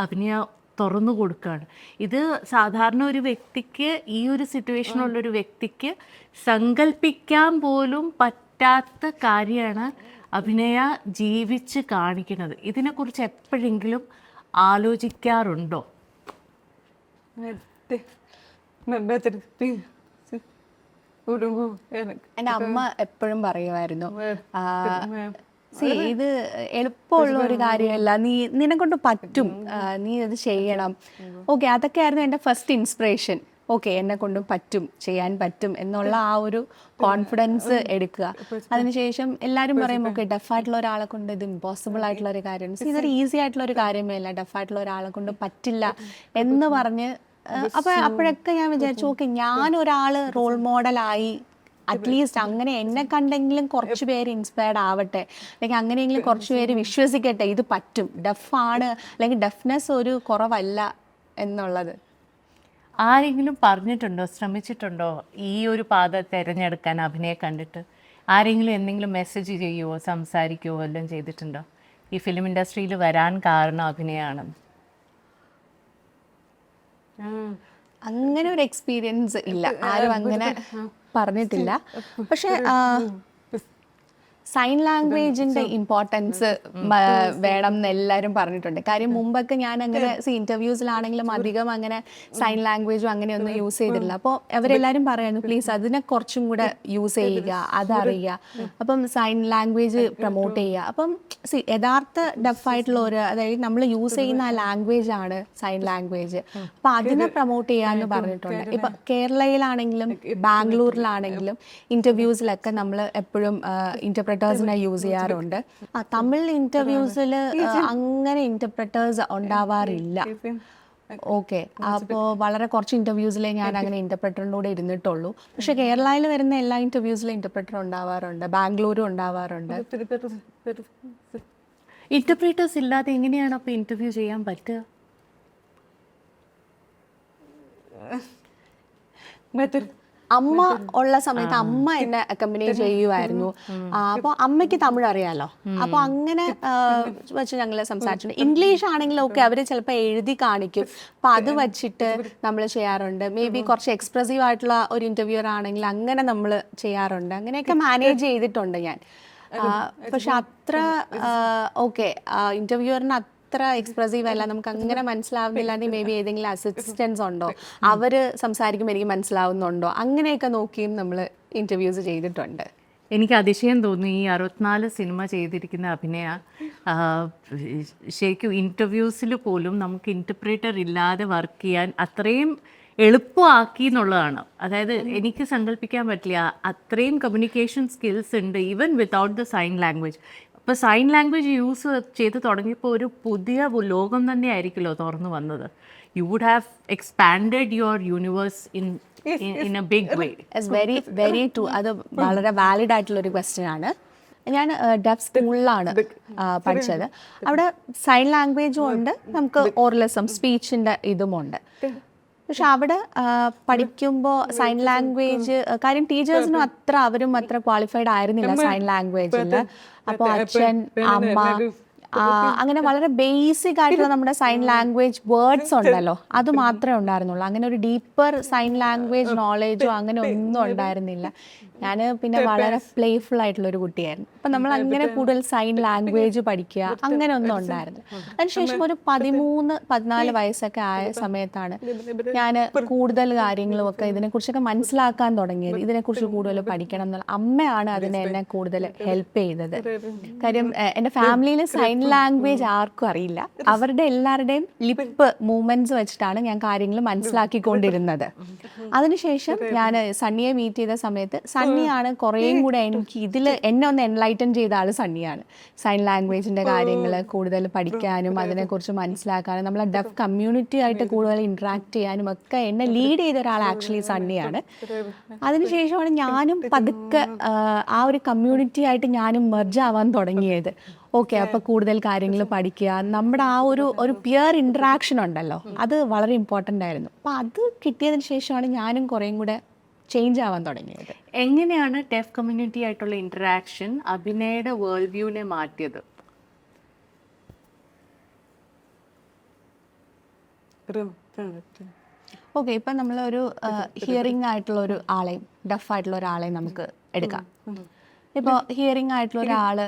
അഭിനയ തുറന്നു കൊടുക്കുകയാണ്. ഇത് സാധാരണ ഒരു വ്യക്തിക്ക്, ഈ ഒരു സിറ്റുവേഷനുള്ളൊരു വ്യക്തിക്ക് സങ്കല്പിക്കാൻ പോലും പറ്റാത്ത കാര്യമാണ് അഭിനയ ജീവിച്ച് കാണിക്കുന്നത്. ഇതിനെക്കുറിച്ച് എപ്പോഴെങ്കിലും ആലോചിക്കാറുണ്ടോ? എൻ്റെ അമ്മ എപ്പോഴും പറയുമായിരുന്നു, ഇത് എളുപ്പമുള്ള ഒരു കാര്യമല്ല, നിന്നെക്കൊണ്ട് പറ്റും, നീ അത് ചെയ്യണം. ഓക്കെ, അതൊക്കെയായിരുന്നു എൻ്റെ ഫസ്റ്റ് ഇൻസ്പിറേഷൻ. ഓക്കെ, എന്നെ കൊണ്ടും പറ്റും, ചെയ്യാൻ പറ്റും എന്നുള്ള ആ ഒരു കോൺഫിഡൻസ് എടുക്കുക. അതിനുശേഷം എല്ലാവരും പറയും ഓക്കെ, ഡെഫായിട്ടുള്ള ഒരാളെ കൊണ്ട് ഇത് ഇമ്പോസിബിൾ ആയിട്ടുള്ള ഒരു കാര്യമാണ്, ഇതൊരു ഈസി ആയിട്ടുള്ള ഒരു കാര്യമേ അല്ല, ഡെഫായിട്ടുള്ള ഒരാളെ കൊണ്ട് പറ്റില്ല എന്ന് പറഞ്ഞ് അപ്പോഴൊക്കെ ഞാൻ വിചാരിച്ചു ഓക്കെ, ഞാനൊരാൾ റോൾ മോഡലായി അറ്റ്ലീസ്റ്റ് അങ്ങനെ എന്നെ കണ്ടെങ്കിലും കുറച്ച് പേര് ഇൻസ്പയർഡ് ആവട്ടെ, അല്ലെങ്കിൽ അങ്ങനെയെങ്കിലും കുറച്ച് പേര് വിശ്വസിക്കട്ടെ ഇത് പറ്റും, ഡെഫാണ് അല്ലെങ്കിൽ ഡെഫ്നെസ് ഒരു കുറവല്ല എന്നുള്ളത്. ആരെങ്കിലും പറഞ്ഞിട്ടുണ്ടോ, ശ്രമിച്ചിട്ടുണ്ടോ ഈ ഒരു പാത തിരഞ്ഞെടുക്കാൻ അഭിനയം കണ്ടിട്ട്? ആരെങ്കിലും എന്തെങ്കിലും മെസ്സേജ് ചെയ്യുമോ, സംസാരിക്കുമോ എല്ലാം ചെയ്തിട്ടുണ്ടോ? ഈ ഫിലിം ഇൻഡസ്ട്രിയിൽ വരാൻ കാരണം അഭിനയമാണ്? അങ്ങനെ ഒരു എക്സ്പീരിയൻസ് ഇല്ല, ആരും അങ്ങനെ പറഞ്ഞിട്ടില്ല. പക്ഷെ സൈൻ ലാംഗ്വേജിന്റെ ഇമ്പോർട്ടൻസ് വേണം എന്ന് എല്ലാവരും പറഞ്ഞിട്ടുണ്ട്. കാര്യം മുമ്പൊക്കെ ഞാൻ അങ്ങനെ ഇന്റർവ്യൂസിലാണെങ്കിലും അധികം അങ്ങനെ സൈൻ ലാംഗ്വേജും അങ്ങനെയൊന്നും യൂസ് ചെയ്തിട്ടില്ല. അപ്പോൾ അവരെല്ലാവരും പറയുന്നു പ്ലീസ് അതിനെ കുറച്ചും കൂടെ യൂസ് ചെയ്യുക, അതറിയുക, അപ്പം സൈൻ ലാംഗ്വേജ് പ്രൊമോട്ട് ചെയ്യുക. അപ്പം യഥാർത്ഥ ഡെഫായിട്ടുള്ള അതായത് നമ്മൾ യൂസ് ചെയ്യുന്ന ആ ലാംഗ്വേജ് ആണ് സൈൻ ലാംഗ്വേജ്. അപ്പം അതിനെ പ്രൊമോട്ട് ചെയ്യാന്ന് പറഞ്ഞിട്ടുണ്ട്. ഇപ്പം കേരളയിലാണെങ്കിലും ബാംഗ്ലൂരിലാണെങ്കിലും ഇന്റർവ്യൂസിലൊക്കെ നമ്മൾ എപ്പോഴും ഇന്റർപ്രറ്റേഴ്സിനെ യൂസ് ചെയ്യാറുണ്ട്. തമിഴ് ഇന്റർവ്യൂസിൽ അങ്ങനെ ഇന്റർപ്രറ്റേഴ്സ് ഉണ്ടാവാറില്ല. ഓക്കെ, അപ്പോൾ വളരെ കുറച്ച് ഇന്റർവ്യൂസിലേ ഞാൻ അങ്ങനെ ഇന്റർപ്രറ്ററിൻ്റെ കൂടെ ഇരുന്നിട്ടുള്ളൂ. പക്ഷെ കേരളയിൽ വരുന്ന എല്ലാ ഇന്റർവ്യൂസിലും ഇന്റർപ്രറ്റർ ഉണ്ടാവാറുണ്ട്, ബാംഗ്ലൂരും ഉണ്ടാവാറുണ്ട്. ഇന്റർപ്രറ്റേഴ്സ് ഇല്ലാതെ എങ്ങനെയാണ് അപ്പോൾ ഇന്റർവ്യൂ ചെയ്യാൻ പറ്റുക? അമ്മ ഉള്ള സമയത്ത് അമ്മ എന്നെ അക്കമ്പനി ചെയ്യുമായിരുന്നു. അപ്പോൾ അമ്മയ്ക്ക് തമിഴ് അറിയാലോ, അപ്പോൾ അങ്ങനെ വെച്ച് ഞങ്ങൾ സംസാരിച്ചിട്ടുണ്ട്. ഇംഗ്ലീഷ് ആണെങ്കിൽ ഓക്കെ, അവർ ചിലപ്പോൾ എഴുതി കാണിക്കും, അപ്പം അത് വച്ചിട്ട് നമ്മൾ ചെയ്യാറുണ്ട്. മേ ബി കുറച്ച് എക്സ്പ്രസീവ് ആയിട്ടുള്ള ഒരു ഇന്റർവ്യൂർ ആണെങ്കിൽ അങ്ങനെ നമ്മൾ ചെയ്യാറുണ്ട്. അങ്ങനെയൊക്കെ മാനേജ് ചെയ്തിട്ടുണ്ട് ഞാൻ. പക്ഷെ അത്ര ഓക്കെ, ഇന്റർവ്യൂറിന് അത്ര എക്സ്പ്രസീവ് അല്ല, നമുക്ക് അങ്ങനെ മനസ്സിലാവുന്നില്ലാണ്ട് മേ ബി ഏതെങ്കിലും അസിസ്റ്റൻസ് ഉണ്ടോ, അവർ സംസാരിക്കുമ്പോൾ എനിക്ക് മനസ്സിലാവുന്നുണ്ടോ, അങ്ങനെയൊക്കെ നോക്കിയും നമ്മൾ ഇൻ്റർവ്യൂസ് ചെയ്തിട്ടുണ്ട്. എനിക്ക് അതിശയം തോന്നി ഈ 64 സിനിമ ചെയ്തിരിക്കുന്ന അഭിനയ ശരിക്കും ഇൻ്റർവ്യൂസിൽ പോലും നമുക്ക് ഇൻ്റർപ്രേറ്റർ ഇല്ലാതെ വർക്ക് ചെയ്യാൻ അത്രയും എളുപ്പമാക്കി എന്നുള്ളതാണ്. അതായത് എനിക്ക് സങ്കല്പിക്കാൻ പറ്റില്ല, അത്രയും കമ്മ്യൂണിക്കേഷൻ സ്കിൽസ് ഉണ്ട് even without the sign language. ഇപ്പോൾ സൈൻ ലാംഗ്വേജ് യൂസ് ചെയ്ത് തുടങ്ങിയപ്പോൾ ഒരു പുതിയ ലോകം തന്നെ ആയിരിക്കുമല്ലോ തുറന്നു വന്നത്. You would have expanded your universe in a big way. It's very very true. അത് വളരെ വാലിഡ് ആയിട്ടുള്ളൊരു ക്വസ്റ്റ്യൻ ആണ്. ഞാൻ ഡെഫ് സ്കൂളിലാണ് പഠിച്ചത്. അവിടെ സൈൻ ലാംഗ്വേജും ഉണ്ട്, നമുക്ക് ഓറലിസം സ്പീച്ചിൻ്റെ ഇതുമുണ്ട്. പക്ഷെ അവിടെ പഠിക്കുമ്പോൾ സൈൻ ലാംഗ്വേജ് കാര്യം ടീച്ചേഴ്സിനും അവരും അത്ര ക്വാളിഫൈഡ് ആയിരുന്നില്ല സൈൻ ലാംഗ്വേജിൽ. അപ്പോൾ അച്ഛൻ, അമ്മ, അങ്ങനെ വളരെ ബേസിക് ആയിട്ടുള്ള നമ്മുടെ സൈൻ ലാംഗ്വേജ് വേർഡ്സ് ഉണ്ടല്ലോ, അത് മാത്രമേ ഉണ്ടായിരുന്നുള്ളൂ. അങ്ങനെ ഒരു ഡീപ്പർ സൈൻ ലാംഗ്വേജ് നോളേജോ അങ്ങനെ ഒന്നും ഉണ്ടായിരുന്നില്ല. ഞാൻ പിന്നെ വളരെ പ്ലേഫുൾ ആയിട്ടുള്ള ഒരു കുട്ടിയായിരുന്നു. അപ്പം നമ്മൾ അങ്ങനെ കൂടുതൽ സൈൻ ലാംഗ്വേജ് പഠിക്കുക അങ്ങനെ ഒന്നും ഉണ്ടായിരുന്നില്ല. അതിനുശേഷം ഒരു 13-14 വയസ്സൊക്കെ ആയ സമയത്താണ് ഞാൻ കൂടുതൽ കാര്യങ്ങളും ഒക്കെ ഇതിനെക്കുറിച്ചൊക്കെ മനസ്സിലാക്കാൻ തുടങ്ങിയത്. ഇതിനെക്കുറിച്ച് കൂടുതൽ പഠിക്കണം എന്നുള്ള അമ്മയാണ് എന്നെ കൂടുതൽ ഹെൽപ്പ് ചെയ്തത്. കാര്യം എൻ്റെ ഫാമിലിയിൽ സൈൻ ലാംഗ്വേജ് ആർക്കും അറിയില്ല. അവരുടെ എല്ലാവരുടെയും ലിപ്പ് മൂവ്മെന്റ്സ് വെച്ചിട്ടാണ് ഞാൻ കാര്യങ്ങൾ മനസ്സിലാക്കിക്കൊണ്ടിരുന്നത്. അതിനുശേഷം ഞാൻ സണ്ണിയെ മീറ്റ് ചെയ്ത സമയത്ത് സണ്ണിയാണ് കുറേയും കൂടെ എനിക്ക് എന്നെ ഒന്ന് എൻലൈറ്റൻ ചെയ്ത ആൾ സണ്ണിയാണ്. സൈൻ ലാംഗ്വേജിൻ്റെ കാര്യങ്ങൾ കൂടുതൽ പഠിക്കാനും അതിനെക്കുറിച്ച് മനസ്സിലാക്കാനും നമ്മളെ ഡെഫ് കമ്മ്യൂണിറ്റി ആയിട്ട് കൂടുതൽ ഇൻട്രാക്ട് ചെയ്യാനും ഒക്കെ എന്നെ ലീഡ് ചെയ്ത ഒരാൾ ആക്ച്വലി സണ്ണിയാണ്. അതിനുശേഷമാണ് ഞാനും പതുക്കെ ആ ഒരു കമ്മ്യൂണിറ്റി ആയിട്ട് ഞാനും മെർജ് ആവാൻ തുടങ്ങിയത്. ഓക്കെ, അപ്പോൾ കൂടുതൽ കാര്യങ്ങൾ പഠിക്കുക, നമ്മുടെ ആ ഒരു പിയർ ഇൻട്രാക്ഷൻ ഉണ്ടല്ലോ, അത് വളരെ ഇമ്പോർട്ടൻ്റ് ആയിരുന്നു. അപ്പോൾ അത് കിട്ടിയതിന് ശേഷമാണ് ഞാനും കുറേയും കൂടെ ചേഞ്ച് ആവാൻ തുടങ്ങിയത്. എങ്ങനെയാണ് ഡെഫ് കമ്മ്യൂണിറ്റി ആയിട്ടുള്ള ഇൻട്രാക്ഷൻ അഭിനയുടെ വേൾഡ് വ്യൂവിനെ മാറ്റിയത്? ഓക്കെ, ഇപ്പം നമ്മളൊരു ഹിയറിംഗ് ആയിട്ടുള്ള ഒരു ആളെയും ഡഫ് ആയിട്ടുള്ള ഒരാളെയും നമുക്ക് എടുക്കാം. ഇപ്പോൾ ഹിയറിംഗ് ആയിട്ടുള്ള ഒരാൾ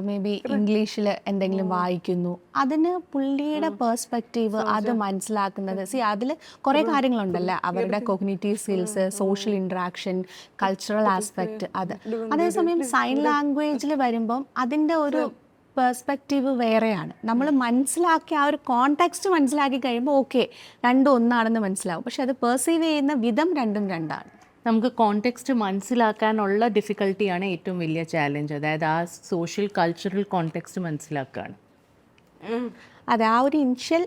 മേ ബി ഇംഗ്ലീഷിൽ എന്തെങ്കിലും വായിക്കുന്നു, അതിന് പുള്ളിയുടെ പേഴ്സ്പെക്റ്റീവ് അത് മനസ്സിലാക്കുന്നത് അതിൽ കുറേ കാര്യങ്ങളുണ്ടല്ലോ, അവരുടെ cognitive skills, social interaction, cultural aspect അത്. അതേസമയം സൈൻ ലാംഗ്വേജിൽ വരുമ്പം അതിൻ്റെ ഒരു പേഴ്സ്പെക്റ്റീവ് വേറെയാണ്. നമ്മൾ മനസ്സിലാക്കി ആ ഒരു കോണ്ടെക്സ്റ്റ് മനസ്സിലാക്കി കഴിയുമ്പോൾ ഓക്കെ രണ്ടും ഒന്നാണെന്ന് മനസ്സിലാവും. പക്ഷെ അത് പെർസീവ് ചെയ്യുന്ന വിധം രണ്ടും രണ്ടാണ്. നമുക്ക് കോണ്ടെക്സ്റ്റ് മനസ്സിലാക്കാനുള്ള ഡിഫിക്കൽട്ടിയാണ് ഏറ്റവും വലിയ ചാലഞ്ച്. അതായത് ആ സോഷ്യൽ കൾച്ചറൽ കോണ്ടെക്സ്റ്റ് മനസ്സിലാക്കുകയാണ്. അതെ, ആ ഒരു ഇനിഷ്യൽ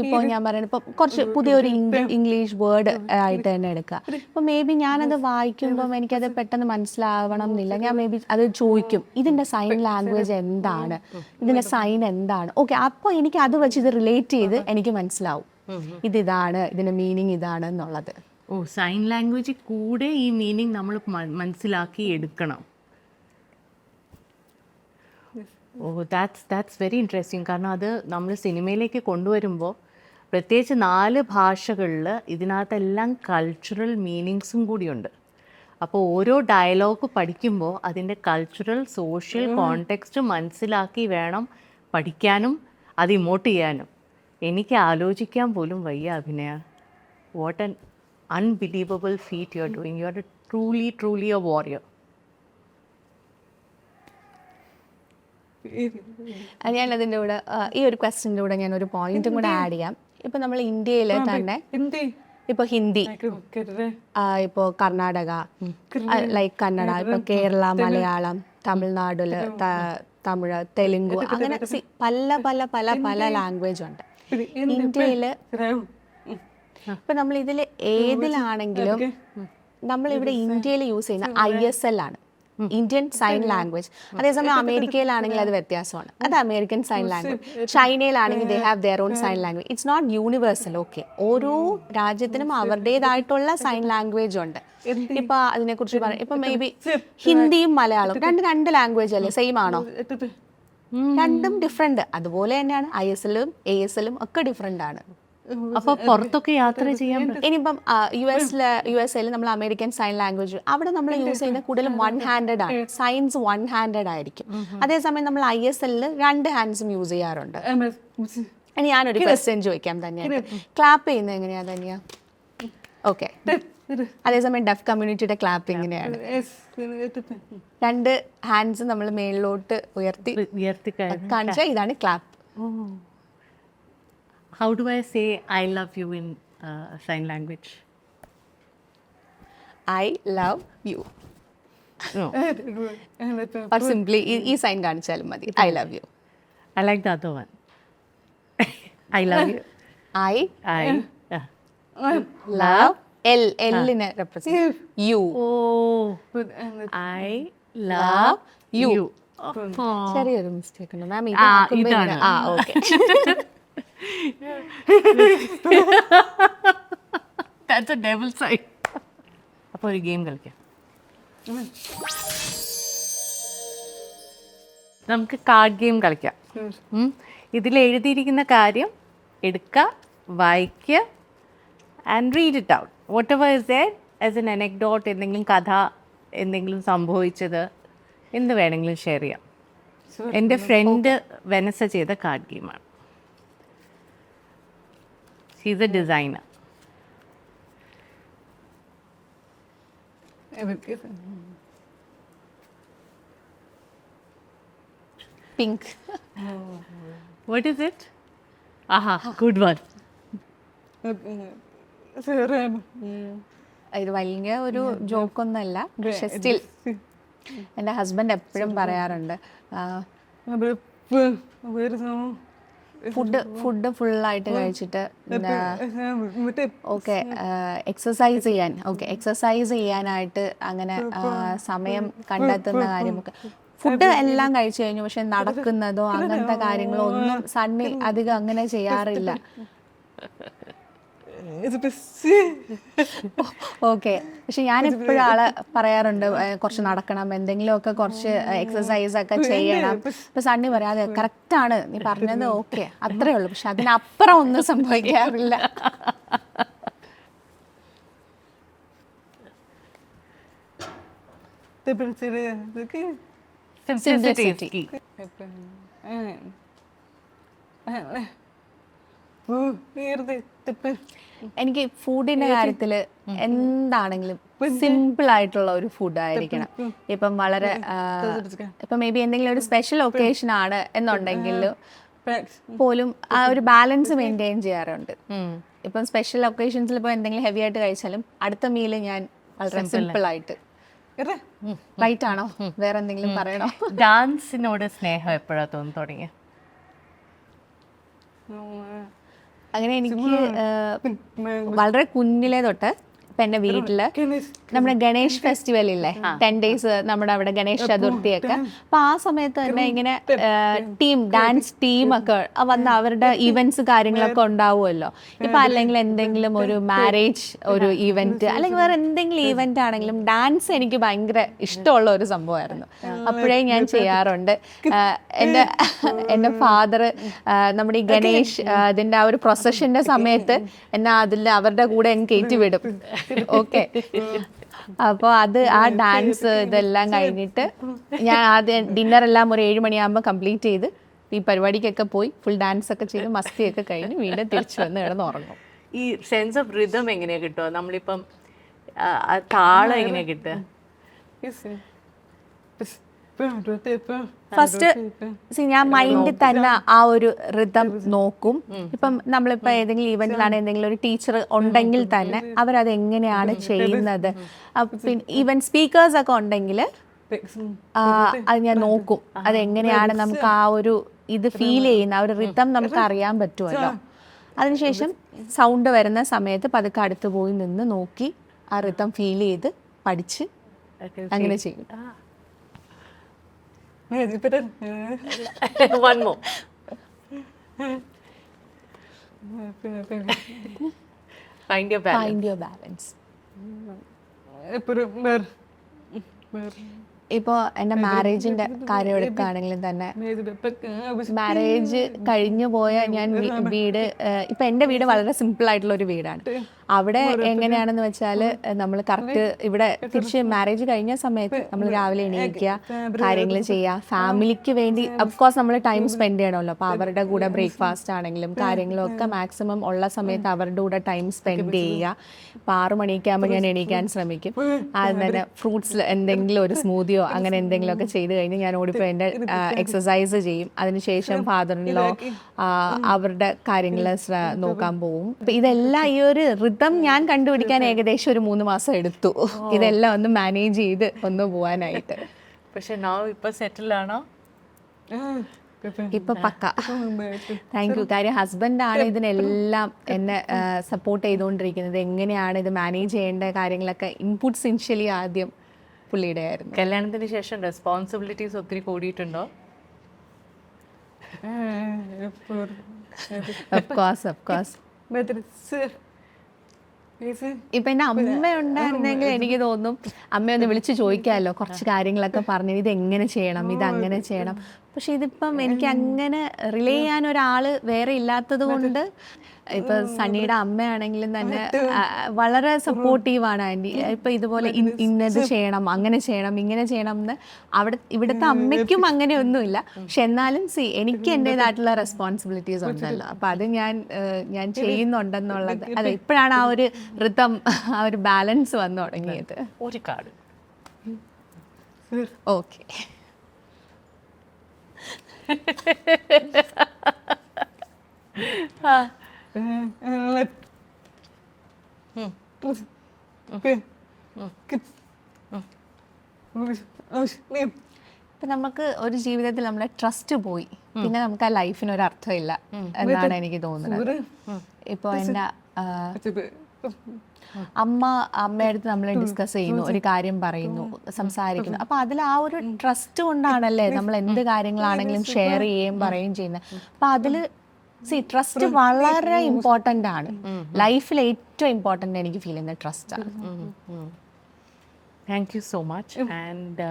ഇപ്പോൾ ഞാൻ പറയുന്നത് ഇപ്പോൾ കുറച്ച് പുതിയൊരു ഇംഗ്ലീഷ് വേർഡ് ആയിട്ട് തന്നെ എടുക്കുക. ഇപ്പോൾ മേ ബി ഞാനത് വായിക്കുമ്പം എനിക്കത് പെട്ടെന്ന് മനസ്സിലാവണം എന്നില്ല. ഞാൻ മേ ബി അത് ചോദിക്കും, ഇതിൻ്റെ സൈൻ ലാംഗ്വേജ് എന്താണ്, ഇതിൻ്റെ സൈൻ എന്താണ്. ഓക്കെ, അപ്പോൾ എനിക്ക് അത് വെച്ച് ഇത് റിലേറ്റ് ചെയ്ത് എനിക്ക് മനസ്സിലാവും ഇതാണ് ഇതിൻ്റെ മീനിങ് ഇതാണ് എന്നുള്ളത്. സൈൻ ലാംഗ്വേജ് കൂടെ ഈ മീനിങ് നമ്മൾ മനസ്സിലാക്കി എടുക്കണം. That's very interesting. കാരണം അത് നമ്മൾ സിനിമയിലേക്ക് കൊണ്ടുവരുമ്പോൾ പ്രത്യേകിച്ച് 4 ഭാഷകളിൽ ഇതിനകത്തെല്ലാം കൾച്ചറൽ മീനിങ്സും കൂടിയുണ്ട്. അപ്പോൾ ഓരോ ഡയലോഗ് പഠിക്കുമ്പോൾ അതിൻ്റെ കൾച്ചറൽ സോഷ്യൽ കോണ്ടെക്സ്റ്റ് മനസ്സിലാക്കി വേണം പഠിക്കാനും അത് ഇമോട്ട് ചെയ്യാനും. എനിക്ക് ആലോചിക്കാൻ പോലും വയ്യ അഭിനയ. What an unbelievable feat you are doing. You are truly a warrior. ഞാനതിൻ്റെ കൂടെ ഈ ഒരു ക്വസ്റ്റ്യൻ്റെ കൂടെ ഞാനൊരു പോയിന്റും കൂടെ ആഡ് ചെയ്യാം. ഇപ്പം നമ്മൾ ഇന്ത്യയിൽ തന്നെ ഇപ്പോൾ ഹിന്ദി, ഇപ്പോൾ കർണാടക, ലൈക്ക് കന്നഡ, ഇപ്പോൾ കേരള, മലയാളം, തമിഴ്നാട്ടിൽ തമിഴ്, തെലുങ്ക്, അങ്ങനെ പല പല പല പല ലാംഗ്വേജ് ഉണ്ട് ഇന്ത്യയിൽ. ഇപ്പം നമ്മൾ ഇതിൽ ഏതിലാണെങ്കിലും നമ്മളിവിടെ ഇന്ത്യയിൽ യൂസ് ചെയ്യുന്ന ISL ആണ്, ഇന്ത്യൻ സൈൻ ലാംഗ്വേജ്. അതേസമയം അമേരിക്കയിലാണെങ്കിൽ അത് വ്യത്യാസമാണ്, അത് അമേരിക്കൻ സൈൻ ലാംഗ്വേജ്. ചൈനയിലാണെങ്കിൽ they have their own sign language. It's not universal. Okay, ഓരോ രാജ്യത്തിനും അവരുടേതായിട്ടുള്ള സൈൻ ലാംഗ്വേജ് ഉണ്ട്. ഇപ്പൊ അതിനെക്കുറിച്ച് പറയാം. ഇപ്പൊ മേ ബി ഹിന്ദിയും മലയാളവും രണ്ട് ലാംഗ്വേജ് അല്ലേ, സെയിം ആണോ? രണ്ടും ഡിഫറെന്റ്. അതുപോലെ തന്നെയാണ് ISL-ഉം ASL-ഉം ഒക്കെ ഡിഫറെന്റ് ആണ്. അപ്പോൾ പുറത്തൊക്കെ യാത്ര ചെയ്യാൻ ഇനിയിപ്പം USA നമ്മൾ അമേരിക്കൻ സൈൻ ലാംഗ്വേജ് അവിടെ നമ്മൾ യൂസ് ചെയ്യുന്ന കൂടുതലും 1 ഹാൻഡഡ് ആണ്, സൈൻസ് 1 ഹാൻഡഡ് ആയിരിക്കും. അതേസമയം നമ്മൾ ISL-ൽ 2 ഹാൻഡ്സും യൂസ് ചെയ്യാറുണ്ട്. ഇനി ഞാനൊരു ക്വസ്റ്റ്യൻ ചോദിക്കാം തന്നെയാണ്, ക്ലാപ്പ് ചെയ്യുന്നത് എങ്ങനെയാ തന്നെയാ? ഓക്കെ, അതേസമയം ഡെഫ് കമ്മ്യൂണിറ്റിയുടെ ക്ലാപ്പ് എങ്ങനെയാണ്? 2 ഹാൻഡ്സ് നമ്മൾ മേളിലോട്ട് ഉയർത്തി കാണിച്ചാൽ ഇതാണ് clap. How do I say I love you in sign language? I love you. No. Or simply ഈ സൈൻ കാണിച്ചാലും മതി, I love you. I like the other one. I love you. I love L-നെ represent you. Oh, I love you. ചെറിയൊരു mistake ഉണ്ട് മാം. ഇതാണ്. Okay, That's a devil side. അപ്പോൾ ഒരു game കളിക്കാം. നമുക്ക് കാർഡ് ഗെയിം കളിക്കാം. ഇതിൽ എഴുതിയിരിക്കുന്ന കാര്യം എടുക്കുക, വായിക്കുക and read it out. Whatever is there as an anecdote, എന്തെങ്കിലും കഥ, എന്തെങ്കിലും സംഭവിച്ചത്, എന്ത് വേണമെങ്കിലും ഷെയർ ചെയ്യാം. എൻ്റെ ഫ്രണ്ട് വെനസ ചെയ്ത കാർഡ് ഗെയിമാണ്. She is A designer. Pink. What is it? Aha, good one. ഇത് വലിയ ഒരു ജോക്കൊന്നല്ല, പക്ഷെ സ്റ്റിൽ എൻ്റെ ഹസ്ബൻഡ് എപ്പോഴും പറയാറുണ്ട് ഫുഡ് ഫുള്ളായിട്ട് കഴിച്ചിട്ട് ഓക്കെ എക്സസൈസ് ചെയ്യാനായിട്ട് അങ്ങനെ സമയം കണ്ടെത്തുന്ന കാര്യമൊക്കെ. ഫുഡ് എല്ലാം കഴിച്ചു കഴിഞ്ഞു, പക്ഷെ നടക്കുന്നതോ അങ്ങനത്തെ കാര്യങ്ങളോ ഒന്നും സണ്ണി അധികം അങ്ങനെ ചെയ്യാറില്ല. ഓക്കെ, പക്ഷെ ഞാൻ എപ്പോഴും ആളെ പറയാറുണ്ട് കുറച്ച് നടക്കണം, എന്തെങ്കിലുമൊക്കെ കുറച്ച് എക്സസൈസ് ഒക്കെ ചെയ്യണം. ഇപ്പൊ സണ്ണി പറയാതെ കറക്റ്റാണ് നീ പറഞ്ഞത്, ഓക്കെ അത്രേ ഉള്ളൂ, പക്ഷെ അതിനപ്പുറം ഒന്നും സംഭവിക്കാറില്ല. Simplicity is key. എനിക്ക് ഫുഡിന്റെ കാര്യത്തിൽ എന്താണെങ്കിലും സിമ്പിൾ ആയിട്ടുള്ള ഒരു ഫുഡ് ആയിരിക്കണം. ഇപ്പം വളരെ ഇപ്പം മേ ബി എന്തെങ്കിലും ഒരു സ്പെഷ്യൽ ഒക്കേഷൻ ആണ് എന്നുണ്ടെങ്കിൽ പോലും ആ ഒരു ബാലൻസ് മെയിൻറ്റെയിൻ ചെയ്യാറുണ്ട്. ഇപ്പം സ്പെഷ്യൽ ഒക്കേഷൻസിൽ ഇപ്പോൾ എന്തെങ്കിലും ഹെവി ആയിട്ട് കഴിച്ചാലും അടുത്ത മീല് ഞാൻ വളരെ സിമ്പിൾ ആയിട്ട്. റൈറ്റ് ആണോ? വേറെ എന്തെങ്കിലും പറയണോ? ഡാൻസിനോട് സ്നേഹം എപ്പോഴാണ് തോന്നി തുടങ്ങിയ? അങ്ങനെ എനിക്ക് വളരെ കുഞ്ഞിലേ തൊട്ട് ഇപ്പം എൻ്റെ വീട്ടിൽ നമ്മുടെ ഗണേഷ് ഫെസ്റ്റിവൽ ഇല്ലേ, 10 days നമ്മുടെ അവിടെ ഗണേഷ് ചതുർത്ഥിയൊക്കെ, അപ്പം ആ സമയത്ത് തന്നെ ഇങ്ങനെ ഡാൻസ് ടീമൊക്കെ വന്ന് അവരുടെ ഈവൻറ്റ്സ് കാര്യങ്ങളൊക്കെ ഉണ്ടാവുമല്ലോ. ഇപ്പം അല്ലെങ്കിൽ എന്തെങ്കിലും ഒരു മാരേജ് ഒരു ഈവൻറ്റ് അല്ലെങ്കിൽ വേറെ എന്തെങ്കിലും ഈവൻ്റ് ആണെങ്കിലും ഡാൻസ് എനിക്ക് ഭയങ്കര ഇഷ്ടമുള്ള ഒരു സംഭവമായിരുന്നു. അപ്പോഴേ ഞാൻ ചെയ്യാറുണ്ട്. എൻ്റെ ഫാദർ നമ്മുടെ ഈ ഗണേഷ് ഇതിൻ്റെ ആ ഒരു പ്രൊസഷൻ്റെ സമയത്ത് എന്നെ അതിൽ അവരുടെ കൂടെ എനിക്ക് കയറ്റി വിടും. ഓക്കെ, അപ്പോൾ ആ ഡാൻസ് ഇതെല്ലാം കഴിഞ്ഞിട്ട് ഞാൻ ആദ്യം ഡിന്നറെല്ലാം ഒരു 7 മണിയാകുമ്പോൾ കംപ്ലീറ്റ് ചെയ്ത് ഈ പരിപാടിക്കൊക്കെ പോയി ഫുൾ ഡാൻസ് ഒക്കെ ചെയ്ത് മസ്തിയൊക്കെ കഴിഞ്ഞ് വീണ്ടും തിരിച്ചു വന്ന് കിടന്ന് ഉറങ്ങും. ഈ സെൻസ് ഓഫ് റിതം എങ്ങനെയാണ് കിട്ടുക? നമ്മളിപ്പം താളം എങ്ങനെയാണ് കിട്ടുക? ഫസ്റ്റ് ഞാൻ മൈൻഡിൽ തന്നെ ആ ഒരു റിതം നോക്കും. ഇപ്പം നമ്മളിപ്പോൾ ഏതെങ്കിലും ഈവെന്റിലാണ് എന്തെങ്കിലും ഒരു ടീച്ചർ ഉണ്ടെങ്കിൽ തന്നെ അവരത് എങ്ങനെയാണ് ചെയ്യുന്നത്. പിന്നെ ഈവൻ സ്പീക്കേഴ്സ് ഒക്കെ ഉണ്ടെങ്കിൽ അത് ഞാൻ നോക്കും, അതെങ്ങനെയാണ് നമുക്ക് ആ ഒരു ഇത് ഫീൽ ചെയ്യുന്ന ആ ഒരു റിതം നമുക്ക് അറിയാൻ പറ്റുമല്ലോ. അതിനുശേഷം സൗണ്ട് വരുന്ന സമയത്ത് പതുക്കെ അടുത്ത് പോയി നിന്ന് നോക്കി ആ റിതം ഫീൽ ചെയ്ത് പഠിച്ച് അങ്ങനെ ചെയ്യും. One more. Find your balance. ഇപ്പോൾ എൻ്റെ മാരേജിൻ്റെ കാര്യം എടുക്കുകയാണെങ്കിലും തന്നെ മാരേജ് കഴിഞ്ഞു പോയ ഞാൻ വീട് ഇപ്പം എൻ്റെ വീട് വളരെ സിമ്പിൾ ആയിട്ടുള്ള ഒരു വീടാണ്. അവിടെ എങ്ങനെയാണെന്ന് വെച്ചാൽ നമ്മൾ കറക്റ്റ് ഇവിടെ തിരിച്ച് മാരേജ് കഴിഞ്ഞ സമയത്ത് നമ്മൾ രാവിലെ എണീക്കുക, കാര്യങ്ങൾ ചെയ്യുക, ഫാമിലിക്ക് വേണ്ടി അഫ്കോഴ്സ് നമ്മൾ ടൈം സ്പെൻഡ് ചെയ്യണമല്ലോ. അപ്പോൾ അവരുടെ കൂടെ ബ്രേക്ക്ഫാസ്റ്റ് ആണെങ്കിലും കാര്യങ്ങളും ഒക്കെ മാക്സിമം ഉള്ള സമയത്ത് അവരുടെ കൂടെ ടൈം സ്പെൻഡ് ചെയ്യുക. ഇപ്പോൾ 6 മണിയൊക്കെ ആകുമ്പോൾ ഞാൻ എണീക്കാൻ ശ്രമിക്കും. അത് തന്നെ ഫ്രൂട്ട്സിൽ എന്തെങ്കിലും ഒരു സ്മൂതിയോ അങ്ങനെ എന്തെങ്കിലുമൊക്കെ ചെയ്ത് കഴിഞ്ഞ് ഞാൻ ഓടിപ്പോയി എൻ്റെ എക്സസൈസ് ചെയ്യും. അതിനുശേഷം ഫാദറിനോ അവരുടെ കാര്യങ്ങൾ നോക്കാൻ പോവും. അപ്പം ഇതെല്ലാം ഈ ഒരു റിതം ഞാൻ കണ്ടുപിടിക്കാൻ ഏകദേശം ഒരു 3 മാസം എടുത്തു, ഇതെല്ലാം ഒന്ന് മാനേജ് ചെയ്ത് ഒന്ന് പോവാനായിട്ട്. പക്ഷെ ഇപ്പൊ സെറ്റിൽ ആണോ? ഇപ്പൊ പക്ക. Thank you. കാര്യം ഹസ്ബൻഡാണ് ഇതിനെല്ലാം എന്നെ സപ്പോർട്ട് ചെയ്തുകൊണ്ടിരിക്കുന്നത്. എങ്ങനെയാണ് ഇത് മാനേജ് ചെയ്യേണ്ട കാര്യങ്ങളൊക്കെ ഇൻപുട്സ് ഇനിഷ്യലി ആദ്യം പുള്ളിയുടെ ആയിരുന്നു. കല്യാണത്തിന് ശേഷം റെസ്പോൺസിബിലിറ്റീസ് ഒത്തിരി കൂടിയിട്ടുണ്ടോ? ഇപ്പൊ എന്റെ അമ്മ ഉണ്ടായിരുന്നെങ്കിൽ എനിക്ക് തോന്നും അമ്മയൊന്ന് വിളിച്ച് ചോദിക്കാമല്ലോ, കുറച്ച് കാര്യങ്ങളൊക്കെ പറഞ്ഞു ഇത് എങ്ങനെ ചെയ്യണം, ഇത് അങ്ങനെ ചെയ്യണം. പക്ഷെ ഇതിപ്പം എനിക്ക് അങ്ങനെ റിലേ ചെയ്യാൻ ഒരാൾ വേറെ ഇല്ലാത്തത് കൊണ്ട് ഇപ്പൊ സണ്ണിയുടെ അമ്മയാണെങ്കിലും തന്നെ വളരെ സപ്പോർട്ടീവാണ് ആൻറ്റി. ഇപ്പൊ ഇതുപോലെ ഇന്നത് ചെയ്യണം, അങ്ങനെ ചെയ്യണം, ഇങ്ങനെ ചെയ്യണം എന്ന് ഇവിടുത്തെ അമ്മയ്ക്കും അങ്ങനെയൊന്നുമില്ല. പക്ഷെ എന്നാലും എനിക്ക് എൻ്റെതായിട്ടുള്ള റെസ്പോൺസിബിലിറ്റീസ് ഉണ്ടല്ലോ. അപ്പൊ അത് ഞാൻ ചെയ്യുന്നുണ്ടെന്നുള്ളത് അതെ ഇപ്പോഴാണ് ആ ഒരു ഋതം, ആ ഒരു ബാലൻസ് വന്നു തുടങ്ങിയത്. ഒരു കാർഡ്. ഓക്കെ. ഇപ്പൊ നമുക്ക് ഒരു ജീവിതത്തിൽ നമ്മുടെ ട്രസ്റ്റ് പോയി, പിന്നെ നമുക്ക് ആ ലൈഫിന് ഒരു അർത്ഥമില്ല എന്നാണ് എനിക്ക് തോന്നുന്നത്. ഇപ്പൊ എൻ്റെ അമ്മയുടെ അടുത്ത് നമ്മൾ ഡിസ്കസ് ചെയ്യുന്നു, ഒരു കാര്യം പറയുന്നു, സംസാരിക്കുന്നു. അപ്പൊ അതിൽ ആ ഒരു ട്രസ്റ്റ് കൊണ്ടാണല്ലേ നമ്മൾ എന്ത് കാര്യങ്ങളാണെങ്കിലും ഷെയർ ചെയ്യുകയും പറയുകയും ചെയ്യുന്നത്. അപ്പൊ അതില് ട്രസ്റ്റ് വളരെ ഇമ്പോർട്ടൻ്റ് ആണ്. ലൈഫിൽ ഏറ്റവും ഇമ്പോർട്ടൻ്റ് എനിക്ക് ഫീൽ ചെയ്യുന്നത് ട്രസ്റ്റ് ആണ്. Thank you so much. And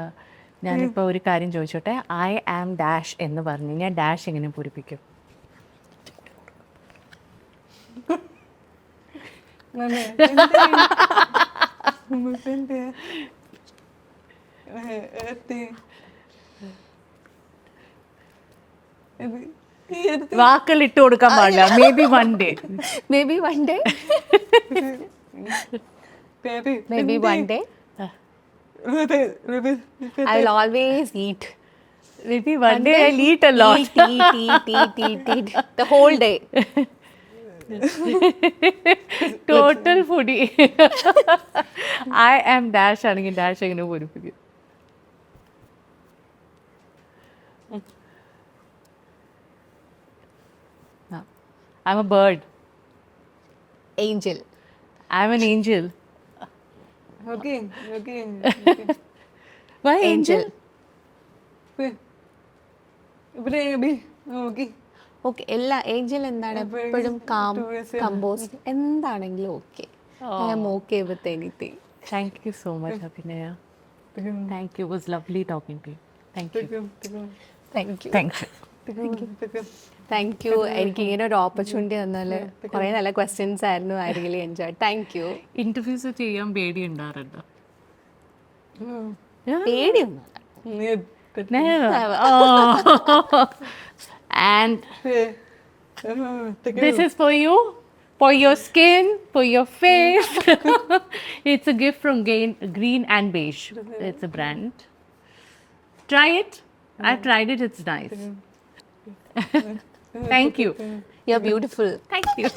ഞാനിപ്പോൾ ഒരു കാര്യം ചോദിച്ചോട്ടെ. ഐ ആം ഡാഷ് എന്ന് പറഞ്ഞു കഴിഞ്ഞാൽ ഡാഷ് എങ്ങനെ പൂരിപ്പിക്കും? വാക്കൽ ഇട്ട് കൊടുക്കാൻ പാടില്ല. May be one day, maybe one day I will always eat. maybe one day I'll eat a lot. eat the whole day. Total foodie. I am dash ആണെങ്കിൽ dash എങ്ങനെ പൂരിപ്പിക്കും? I'm a bird. Angel. I'm an angel. Okay. Why angel? Okay. എല്ലാ angel എന്താണ് എപ്പോഴും calm, composed എന്താണെങ്കിലും okay. I am okay with anything. Thank you so much, Abhinaya. Thank you. It was lovely talking to you. Thank you. Thank you. എനിക്ക് ഇങ്ങനെ ഒരു opportunity തന്നാൽ കുറേ നല്ല ക്വസ്റ്റ്യൻസ് ആയിരുന്നു. I really enjoy. Thank you. Interviews ചെയ്യാൻ പേടി ഉണ്ടാറുണ്ടോ? പേടിയൊന്നും Never. Oh. And this is for you, for your skin, for your face. It's a gift from Green and Beige. It's a brand. Try it. I've tried it. It's nice. Thank you. You're beautiful. Thank you.